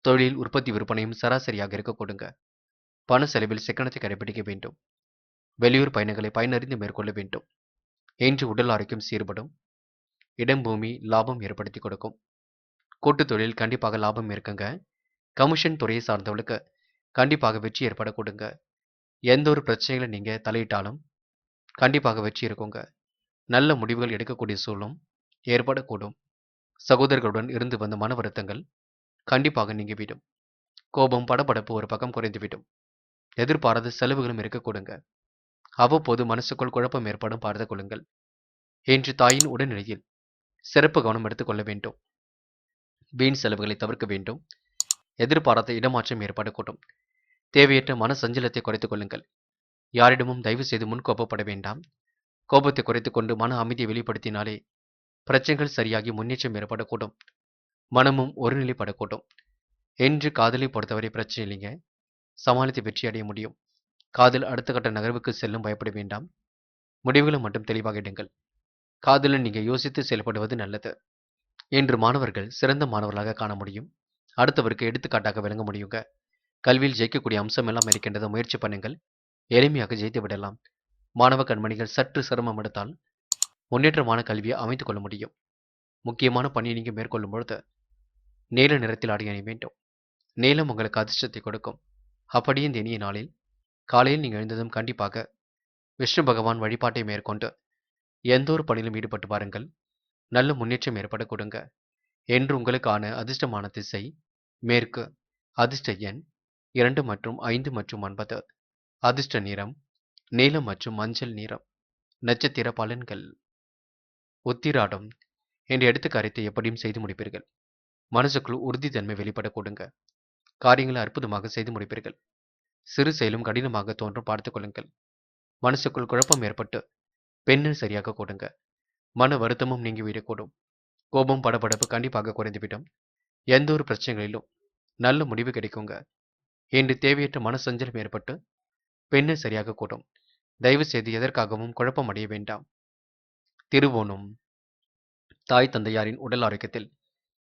தொழில் உற்பத்தி விற்பனையும் சராசரியாக இருக்க கொடுங்க. பண செலவில் சிக்கனத்தை கடைபிடிக்க வேண்டும். வெளியூர் பயணங்களை பயனறிந்து மேற்கொள்ள வேண்டும். இன்று உடல் ஆரோக்கியம் சீர்படும். இடம் பூமி லாபம் ஏற்படுத்தி கொடுக்கும். கூட்டுத் தொழில் கண்டிப்பாக லாபம் இருக்குங்க. கமிஷன் துறையை சார்ந்தவர்களுக்கு கண்டிப்பாக வெற்றி ஏற்பட கொடுங்க. எந்த ஒரு பிரச்சனைகளை நீங்க தலையிட்டாலும் கண்டிப்பாக வெற்றி இருக்குங்க. நல்ல முடிவுகள் எடுக்கக்கூடிய சூழலும் ஏற்படக்கூடும். சகோதரர்களுடன் இருந்து வந்த மன வருத்தங்கள் கண்டிப்பாக நீங்கிவிடும். கோபம் படபடப்பு ஒரு பக்கம் குறைந்துவிடும். எதிர்பாராத செலவுகளும் இருக்க கொடுங்க. அவ்வப்போது மனசுக்குள் குழப்பம் ஏற்படும், பார்த்து கொள்ளுங்கள். இன்று தாயின் உடல்நிலையில் சிறப்பு கவனம் எடுத்துக்கொள்ள வேண்டும். வீண் செலவுகளை தவிர்க்க வேண்டும். எதிர்பாராத இடமாற்றம் ஏற்படக்கூடும். தேவையற்ற மன சஞ்சலத்தை குறைத்துக் கொள்ளுங்கள். யாரிடமும் தயவு செய்து முன் கோபப்பட வேண்டாம். கோபத்தை குறைத்துக் கொண்டு மன அமைதியை வெளிப்படுத்தினாலே பிரச்சனைகள் சரியாகி முன்னேற்றம் ஏற்படக்கூடும். மனமும் ஒருநிலைப்படக்கூடும். என்று காதலை பொறுத்தவரை பிரச்சனை இல்லைங்க. சமாளித்து வெற்றி அடைய முடியும். காதல் அடுத்த கட்ட நகர்வுக்கு செல்லும், பயப்பட வேண்டாம். முடிவுகளை மட்டும் தெளிவாக எடுங்கள். காதலில் நீங்க யோசித்து செயல்படுவது நல்லது. என்று மாணவர்கள் சிறந்த மாணவர்களாக காண முடியும். அடுத்தவருக்கு எடுத்துக்காட்டாக விளங்க முடியுங்க. கல்வியில் ஜெயிக்கக்கூடிய அம்சம் எல்லாம் இருக்கின்றதை முயற்சி பண்ணுங்கள். எளிமையாக ஜெயித்து விடலாம். மாணவ கண்மணிகள் சற்று சிரமம் எடுத்தால் முன்னேற்றமான கல்வியை அமைத்துக் கொள்ள முடியும். முக்கியமான பணியை நீங்க மேற்கொள்ளும் பொழுது நீல நிறத்தில் ஆடை அணிய வேண்டும். நீலம் உங்களுக்கு அதிர்ஷ்டத்தை கொடுக்கும். அப்படியே இந்த இனிய நாளில் காலையில் நீங்கள் எழுந்ததும் கண்டிப்பாக விஷ்ணு பகவான் வழிபாட்டை மேற்கொண்டு எந்த ஒரு பணியிலும் ஈடுபட்டு பாருங்கள். நல்ல முன்னேற்றம் ஏற்பட கொடுங்க. என்று உங்களுக்கான அதிர்ஷ்டமான திசை மேற்கு. அதிர்ஷ்ட எண் 2 மற்றும் 5 மற்றும் 9. அதிர்ஷ்ட நிறம் நீலம் மற்றும் மஞ்சள் நிறம். நட்சத்திர பலன்கள். உத்திராடம். என்று எடுத்த காரியத்தை எப்படியும் செய்து முடிப்பீர்கள். மனசுக்குள் உறுதித்தன்மை வெளிப்பட கொடுங்க. காரியங்களை அற்புதமாக செய்து முடிப்பீர்கள். சிறு செயலும் கடினமாக தோன்றும் பார்த்துக் கொள்ளுங்கள். மனசுக்குள் குழப்பம் ஏற்பட்டு பெண்ணை சரியாக கொடுங்க. மன வருத்தமும் நீங்கிவிடக்கூடும். கோபம் படபடப்பு கண்டிப்பாக குறைந்துவிடும். எந்த ஒரு பிரச்சனைகளிலும் நல்ல முடிவு கிடைக்குங்க. இன்று தேவையற்ற மனசஞ்சலம் ஏற்பட்டு பெண்ணை சரியாக கூடும். தயவு செய்து எதற்காகவும் குழப்பம் அடைய வேண்டாம். திருவோணம். தாய் தந்தையாரின் உடல் ஆரோக்கியத்தில்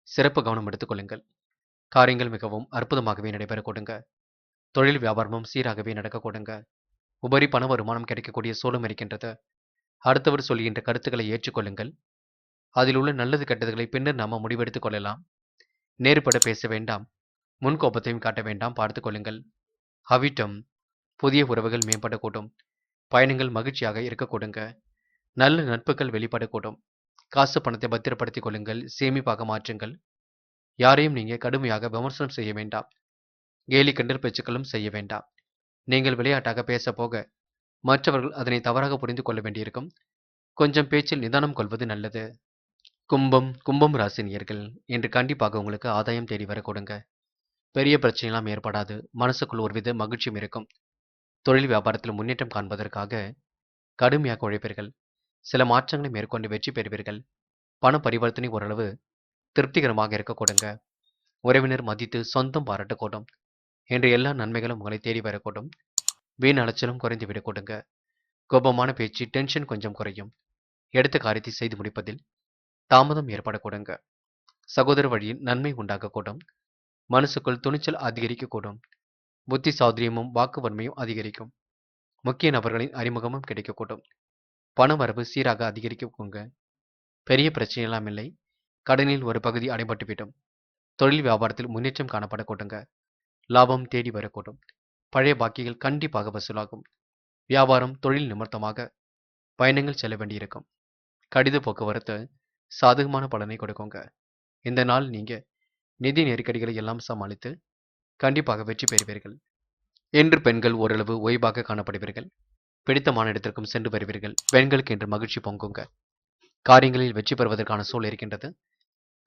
சிறப்பு கவனம் எடுத்துக் கொள்ளுங்கள். காரியங்கள் மிகவும் அற்புதமாகவே நடைபெற கொடுங்க. தொழில் வியாபாரமும் சீராகவே நடக்க கொடுங்க. உபரி பண வருமானம் கிடைக்கக்கூடிய சூழலும் இருக்கின்றது. அடுத்தவர் சொல்கின்ற கருத்துக்களை ஏற்றுக்கொள்ளுங்கள். அதில் உள்ள நல்லது கெட்டதுகளை பின்னர் நாம முடிவெடுத்துக் கொள்ளலாம். நேர்பட பேச வேண்டாம். முன்கோபத்தையும் காட்ட வேண்டாம், பார்த்துக் கொள்ளுங்கள். அவிட்டம். புதிய உறவுகள் மேம்படக்கூடும். பயணங்கள் மகிழ்ச்சியாக இருக்க கொடுங்க. நல்ல நட்புகள் வெளிப்படக்கூடும். காசு பணத்தை பத்திரப்படுத்திக் கொள்ளுங்கள். சேமிப்பாக மாற்றுங்கள். யாரையும் நீங்க கடுமையாக விமர்சனம் செய்ய வேண்டாம். கேலி கிண்டல் பேச்சுக்களும் செய்ய வேண்டாம். நீங்கள் விளையாட்டாக பேச போக மற்றவர்கள் அதனை தவறாக புரிந்து கொள்ள வேண்டியிருக்கும். கொஞ்சம் பேச்சில் நிதானம் கொள்வது நல்லது. கும்பம் ராசினியர்கள் என்று கண்டிப்பாக உங்களுக்கு ஆதாயம் தேடி வர கொடுங்க. பெரிய பிரச்சனைலாம் ஏற்படாது. மனசுக்குள் ஒருவித மகிழ்ச்சியும் இருக்கும். தொழில் வியாபாரத்தில் முன்னேற்றம் காண்பதற்காக கடுமையாக உழைப்பீர்கள். சில மாற்றங்களை மேற்கொண்டு வெற்றி பெறுவீர்கள். பண பரிவர்த்தனை ஓரளவு திருப்திகரமாக இருக்க கொடுங்க. உறவினர் மதித்து சொந்தம் பாராட்டக்கூடும். என்று எல்லா நன்மைகளும் உங்களை தேடி வரக்கூடும். வீண் அலைச்சலும் குறைந்து விட கொடுங்க. கோபமான பேச்சு டென்ஷன் கொஞ்சம் குறையும். எடுத்த காரியத்தை செய்து முடிப்பதில் தாமதம் ஏற்பட கொடுங்க. சகோதர வழியில் நன்மை உண்டாகக்கூடும். மனசுக்குள் துணிச்சல் அதிகரிக்கக்கூடும். புத்தி சாதுரியமும் வாக்கு வன்மையும் அதிகரிக்கும். முக்கிய நபர்களின் அறிமுகமும் கிடைக்கக்கூடும். பண வரவு சீராக அதிகரிக்குங்க. பெரிய பிரச்சனையெல்லாம் இல்லை. கடனில் ஒரு பகுதி அடைபட்டுவிடும். தொழில் வியாபாரத்தில் முன்னேற்றம் காணப்பட கொடுங்க. லாபம் தேடி வரக்கூடும். பழைய பாக்கிகள் கண்டிப்பாக வசூலாகும். வியாபாரம் தொழில் நிமித்தமாக பயணங்கள் செல்ல வேண்டியிருக்கும். கடித போக்குவரத்து சாதகமான பலனை கொடுக்குங்க. இந்த நாள் நீங்க நிதி நெருக்கடிகளை எல்லாம் சமாளித்து கண்டிப்பாக வெற்றி பெறுவீர்கள். இன்று பெண்கள் ஓரளவு ஓய்வாக காணப்படுவீர்கள். பிடித்தமான இடத்திற்கும் சென்று வருவீர்கள். பெண்களுக்கு இன்று மகிழ்ச்சி பொங்குங்க. காரியங்களில் வெற்றி பெறுவதற்கான சூழல் இருக்கின்றது.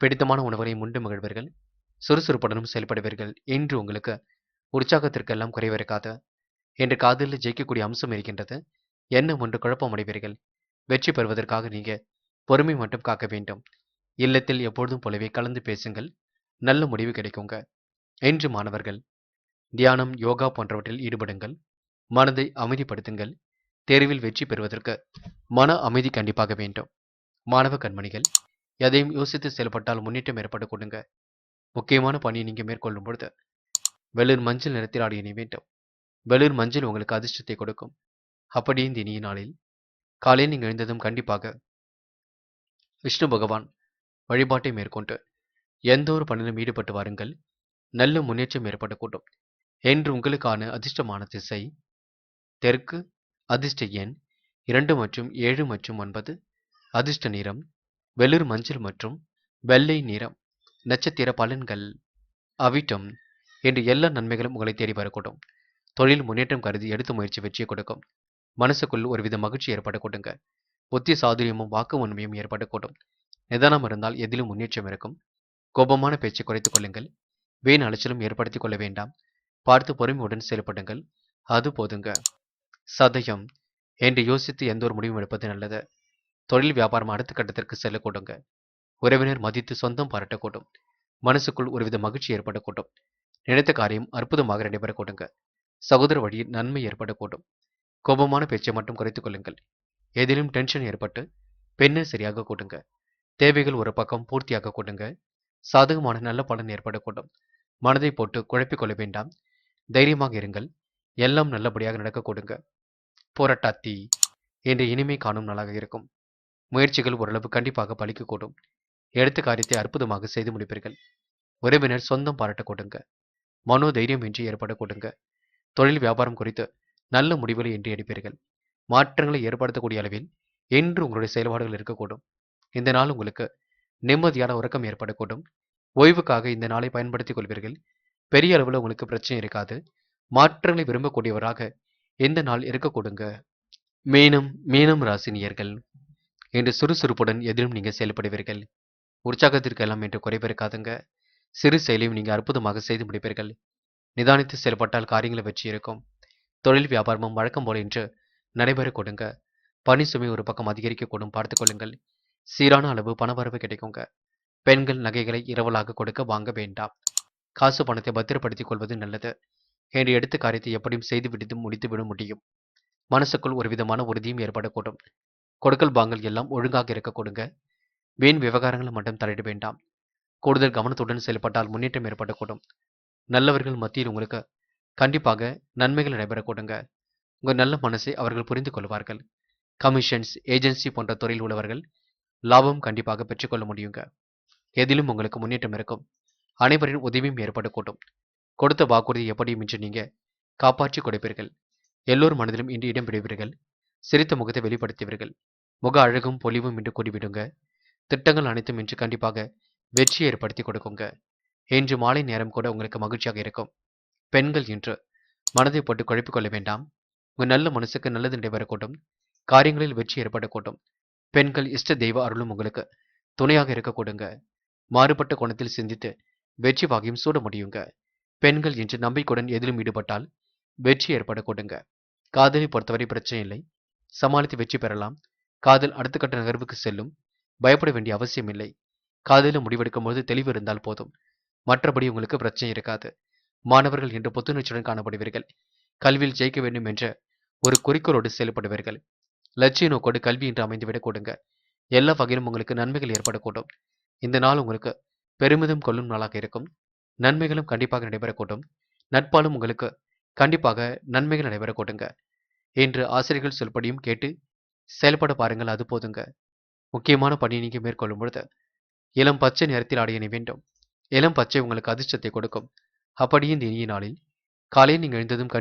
பிடித்தமான உணவுகளை உண்டு மகிழ்வீர்கள். சுறுசுறுப்புடனும் செயல்படுவீர்கள். இன்று உங்களுக்கு உற்சாகத்திற்கெல்லாம் குறைவிருக்காது. என்று காதலில் ஜெயிக்கக்கூடிய அம்சம் இருக்கின்றது. எண்ணம் ஒன்று குழப்பம் அடைவீர்கள். வெற்றி பெறுவதற்காக நீங்க பொறுமை மட்டும் காக்க வேண்டும். இல்லத்தில் எப்பொழுதும் போலவே கலந்து பேசுங்கள். நல்ல முடிவு கிடைக்குங்க. இன்று மாணவர்கள் தியானம், யோகா போன்றவற்றில் ஈடுபடுங்கள். மனதை அமைதிப்படுத்துங்கள். தேர்வில் வெற்றி பெறுவதற்கு மன அமைதி கண்டிப்பாக வேண்டும். மாணவ கண்மணிகள் எதையும் யோசித்து செயல்பட்டால் முன்னேற்றம் ஏற்பட கொடுங்க. முக்கியமான பணியை நீங்க மேற்கொள்ளும் பொழுது வெளிர் மஞ்சள் நிறத்தில் ஆடை அணிய வேண்டும். வெளிர் மஞ்சள் உங்களுக்கு அதிர்ஷ்டத்தை கொடுக்கும். அப்படியே இந்த இனிய நாளில் காலையில் நீங்கள் எழுந்ததும் கண்டிப்பாக விஷ்ணு பகவான் வழிபாட்டை மேற்கொண்டு எந்த ஒரு பணியிலும் ஈடுபட்டு வாருங்கள். நல்ல முன்னேற்றம் ஏற்படக்கூடும். என்று உங்களுக்கான அதிர்ஷ்டமான திசை தெற்கு. அதிர்ஷ்ட எண் 2 மற்றும் 7 மற்றும் 9. அதிர்ஷ்ட நிறம் வெளிர் மஞ்சள் மற்றும் வெள்ளை நிறம். நட்சத்திர பலன்கள். அவிட்டம். என்று எல்லா நன்மைகளும் உங்களை தேடி வரக்கூடும். தொழில் முன்னேற்றம் கருதி எடுத்த முயற்சி வெற்றியை கொடுக்கும். மனசுக்குள் ஒருவித மகிழ்ச்சி ஏற்பட கொடுங்க. புத்தி சாதுரியமும் வாக்கு உண்மையும் ஏற்படக்கூடும். நிதானம் இருந்தால் எதிலும் முன்னேற்றம் இருக்கும். கோபமான பேச்சை குறைத்துக் கொள்ளுங்கள். வீண் அலைச்சலும் ஏற்படுத்திக் கொள்ள வேண்டாம். பார்த்து பொறுமையுடன் செயல்படுங்கள். அது போதுங்க. சதயம். என்று யோசித்து எந்த ஒரு முடிவும் எடுப்பது நல்லது. தொழில் வியாபாரம் அடுத்த கட்டத்திற்கு செல்ல கொடுங்க. உறவினர் மதித்து சொந்தம் பாராட்டக்கூடும். மனசுக்குள் ஒருவித மகிழ்ச்சி ஏற்படக்கூடும். நினைத்த காரியம் அற்புதமாக நடைபெற கொடுங்க. சகோதர வழியில் நன்மை ஏற்படக்கூடும். கோபமான பேச்சை மட்டும் குறைத்துக் கொள்ளுங்கள். ஏதேனும் டென்ஷன் ஏற்பட்டு பெண்ணை சரியாக கொடுங்க. தேவைகள் ஒரு பக்கம் பூர்த்தியாக கொடுங்க. சாதகமான நல்ல பலன் ஏற்படக்கூடும். மனதை போட்டு குழப்பிக் கொள்ள வேண்டாம். தைரியமாக இருங்கள். எல்லாம் நல்லபடியாக நடக்க கொடுங்க. போராட்டாத்தி. என்று இனிமை காணும் நாளாக இருக்கும். முயற்சிகள் ஓரளவு கண்டிப்பாக பலிக்கக்கூடும். எடுத்த காரியத்தை அற்புதமாக செய்து முடிப்பீர்கள். உறவினர் சொந்தம் பாராட்ட கொடுங்க. மனோ தைரியம் இன்றி ஏற்பட கொடுங்க. தொழில் வியாபாரம் குறித்து நல்ல முடிவுகளை இன்றி எடுப்பீர்கள். மாற்றங்களை ஏற்படுத்தக்கூடிய அளவில் இன்று உங்களுடைய செயல்பாடுகள் இருக்கக்கூடும். இந்த நாள் உங்களுக்கு நிம்மதியான உறக்கம் ஏற்படக்கூடும். ஓய்வுக்காக இந்த நாளை பயன்படுத்திக் கொள்வீர்கள். பெரிய அளவில் உங்களுக்கு பிரச்சனை இருக்காது. மாற்றங்களை விரும்பக்கூடியவராக இந்த நாள் இருக்கக்கூடுங்க. மீனம் ராசினியர்கள் இன்று சுறுசுறுப்புடன் எதிலும் நீங்க செயல்படுவீர்கள். உற்சாகத்திற்கு எல்லாம் என்று குறைவு இருக்காதுங்க. சிறு செயலையும் நீங்க அற்புதமாக செய்து முடிப்பீர்கள். நிதானித்து செயல்பட்டால் காரியங்களை வெற்றி இருக்கும். தொழில் வியாபாரமும் வழக்கம் போல இன்று நடைபெற கொடுங்க. பணி சுமை ஒரு பக்கம் அதிகரிக்க கூடும், பார்த்துக் கொள்ளுங்கள். சீரான அளவு பணவரவு கிடைக்குங்க. பெண்கள் நகைகளை இரவலாக கொடுக்க வாங்க வேண்டாம். காசு பணத்தை பத்திரப்படுத்திக் கொள்வது நல்லது. என்று எடுத்த காரியத்தை எப்படியும் செய்து விட்டு முடித்து விட முடியும். மனசுக்குள் ஒரு விதமான உறுதியும் ஏற்படக்கூடும். கொடுக்கல் வாங்கல் எல்லாம் ஒழுங்காக இருக்க கொடுங்க. வீண் விவகாரங்களை மட்டும் தலையிட வேண்டாம். கூடுதல் கவனத்துடன் செயல்பட்டால் முன்னேற்றம் ஏற்படக்கூடும். நல்லவர்கள் மத்தியில் உங்களுக்கு கண்டிப்பாக நன்மைகள் நடைபெற கொடுங்க. உங்க நல்ல மனசை அவர்கள் புரிந்து கொள்வார்கள். கமிஷன்ஸ், ஏஜென்சி போன்ற துறையில் உள்ளவர்கள் லாபம் கண்டிப்பாக பெற்றுக்கொள்ள முடியுங்க. எதிலும் உங்களுக்கு முன்னேற்றம் இருக்கும். அனைவரின் உதவியும் ஏற்படக்கூடும். கொடுத்த வாக்குறுதியை எப்படியும் இன்று நீங்க காப்பாற்றி கொடுப்பீர்கள். எல்லோர் மனதிலும் இன்று இடம் பிடிப்பீர்கள். சிரித்த முகத்தை வெளிப்படுத்துவீர்கள். முக அழகும் பொலிவும் இன்று கூடிவிடுங்க. திட்டங்கள் அனைத்தும் இன்று கண்டிப்பாக வெற்றியை ஏற்படுத்தி கொடுக்குங்க. இன்று மாலை நேரம் கூட உங்களுக்கு மகிழ்ச்சியாக இருக்கும். பெண்கள் இன்று மனதை போட்டு குழப்பிக் கொள்ள வேண்டாம். உங்க நல்ல மனசுக்கு நல்லது நடைபெறக்கூடும். காரியங்களில் வெற்றி ஏற்படக்கூடும். பெண்கள் இஷ்ட தெய்வ அருளும் உங்களுக்கு துணையாக இருக்க கொடுங்க. மாறுபட்ட கோணத்தில் சிந்தித்து வெற்றி வாகியும் சூட முடியுங்க. பெண்கள் இன்று நம்பிக்கையுடன் எதிலும் ஈடுபட்டால் வெற்றி ஏற்பட கொடுங்க. காதலை பொறுத்தவரை பிரச்சனை இல்லை. சமாளித்து வெற்றி பெறலாம். காதல் அடுத்த கட்ட நகர்வுக்கு செல்லும். பயப்பட வேண்டிய அவசியம் இல்லை. காதலில் முடிவெடுக்கும் போது தெளிவு இருந்தால் போதும். மற்றபடி உங்களுக்கு பிரச்சனை இருக்காது. மாணவர்கள் இன்று புத்துணர்ச்சியுடன் காணப்படுவீர்கள். கல்வியில் ஜெயிக்க வேண்டும் என்ற ஒரு குறிக்கோளோடு செயல்படுவீர்கள். லட்சிய நோக்கோடு கல்வி இன்று அமைந்துவிடக் கொடுங்க. எல்லா வகையிலும் உங்களுக்கு நன்மைகள் ஏற்படக்கூடும். இந்த நாள் உங்களுக்கு பெருமிதம் கொள்ளும் நாளாக இருக்கும். நன்மைகளும் கண்டிப்பாக நடைபெறக்கூடும். நட்பாலும் உங்களுக்கு கண்டிப்பாக நன்மைகள் நடைபெறக்கூடுங்க. இன்று ஆசிரியர்கள் சொல்படியும் கேட்டு செயல்பட பாருங்கள், அது போதுங்க. முக்கியமான பணியை நீங்க மேற்கொள்ளும் பொழுது இளம் பச்சை நிறத்தில் ஆடை அணிய வேண்டும். இளம் பச்சை உங்களுக்கு அதிர்ஷ்டத்தை கொடுக்கும். அப்படியே இந்த இனிய நாளில் காலையில் நீங்கள் எழுந்ததும்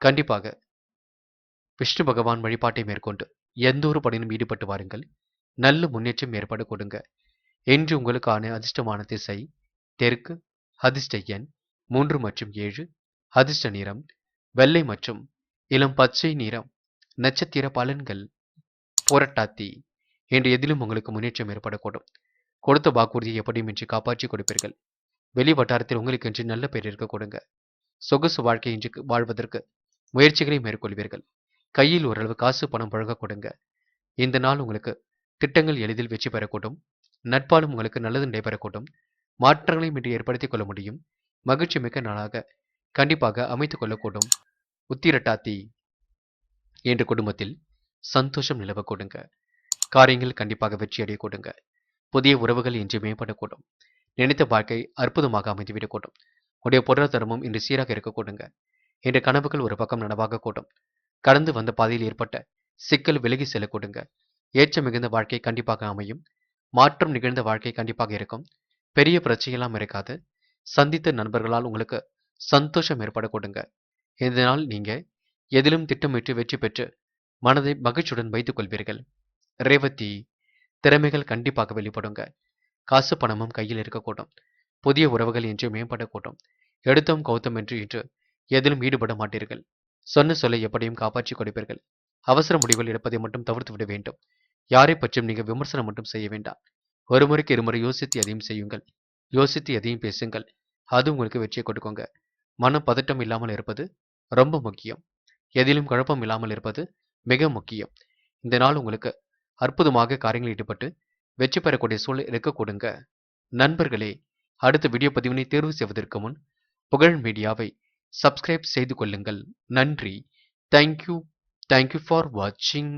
கண்டிப்பாக விஷ்ணு பகவான் வழிபாட்டை மேற்கொண்டு எந்த ஒரு பணியிலும் ஈடுபட்டு வாருங்கள். நல்ல முன்னேற்றம் ஏற்பட கொடுங்க. இன்று உங்களுக்கான அதிர்ஷ்டமான திசை தெற்கு, அதிர்ஷ்ட எண் 3 மற்றும் 7, அதிர்ஷ்ட நிறம் வெள்ளை மற்றும் இளம் பச்சை நிறம். நட்சத்திர பலன்கள் புரட்டாதி. என்று எதிலும் உங்களுக்கு முன்னேற்றம் ஏற்படக்கூடும். கொடுத்த வாக்குறுதியை எப்படியும் இன்று காப்பாற்றி கொடுப்பீர்கள். வெளி வட்டாரத்தில் உங்களுக்கு இன்று நல்ல பெயர் இருக்க கொடுங்க. சொகுசு வாழ்க்கை இன்று வாழ்வதற்கு முயற்சிகளை மேற்கொள்வீர்கள். கையில் ஓரளவு காசு பணம் புழங்க கொடுங்க. இந்த நாள் உங்களுக்கு திட்டங்கள் எளிதில் வெற்றி பெறக்கூடும். நட்பாலும் உங்களுக்கு நல்லது நடைபெறக்கூடும். மாற்றங்களையும் இன்று ஏற்படுத்திக் கொள்ள முடியும். மகிழ்ச்சி மிக்க நாளாக கண்டிப்பாக அமைத்துக் கொள்ளக்கூடும். உத்திரட்டாதி. என்ற குடும்பத்தில் சந்தோஷம் நிலவ கொடுங்க. காரியங்கள் கண்டிப்பாக வெற்றி அடைய கொடுங்க. புதிய உறவுகள் இன்று மேம்படக்கூடும். நினைத்த வாழ்க்கை அற்புதமாக அமைந்துவிடக்கூடும். உடைய பொருளாதாரமும் இன்று சீராக இருக்க கொடுங்க. என்ற கனவுகள் ஒரு பக்கம் நனவாக கூடும். கடந்து வந்த பாதையில் ஏற்பட்ட சிக்கல் விலகி செல்ல கொடுங்க. ஏற்ற மிகுந்த வாழ்க்கை கண்டிப்பாக அமையும். மாற்றம் நிகழ்ந்த வாழ்க்கை கண்டிப்பாக இருக்கும். பெரிய பிரச்சனையெல்லாம் இருக்காது. சந்தித்த நண்பர்களால் உங்களுக்கு சந்தோஷம் ஏற்பட கொடுங்க. இதனால் நீங்க எதிலும் திட்டமிட்டு வெற்றி பெற்று மனதை மகிழ்ச்சியுடன் வைத்துக் கொள்வீர்கள். ரேவதி. திறமைகள் கண்டிப்பாக வெளிப்படுங்க. காசு பணமும் கையில் இருக்கக்கூடும். புதிய உறவுகள் இன்று மேம்படக்கூடும். எடுத்தோம் கௌத்தம் என்று இன்று எதிலும் ஈடுபட மாட்டீர்கள். சொன்ன சொல்லை எப்படியும் காப்பாற்றி கொடுப்பீர்கள். அவசர முடிவுகள் எடுப்பதை மட்டும் தவிர்த்து விட வேண்டும். யாரை பற்றியும் நீங்க விமர்சனம் மட்டும் செய்ய வேண்டாம். ஒரு முறைக்கு இருமுறை யோசித்து எதையும் செய்யுங்கள். யோசித்து எதையும் பேசுங்கள். அது உங்களுக்கு வெற்றியை கொடுக்குங்க. மன பதட்டம் இல்லாமல் இருப்பது ரொம்ப முக்கியம். எதிலும் குழப்பம் இல்லாமல் இருப்பது மிக முக்கியம். இந்த நாள் உங்களுக்கு அற்புதமாக காரியங்களில் ஈடுபட்டு வெற்றி பெறக்கூடிய சூழல் இருக்க கொடுங்க. நண்பர்களே, அடுத்த வீடியோ பதிவினை தேர்வு செய்வதற்கு முன் புகழ் மீடியாவை சப்ஸ்கிரைப் செய்து கொள்ளுங்கள். நன்றி. தேங்க்யூ ஃபார் வாட்சிங்.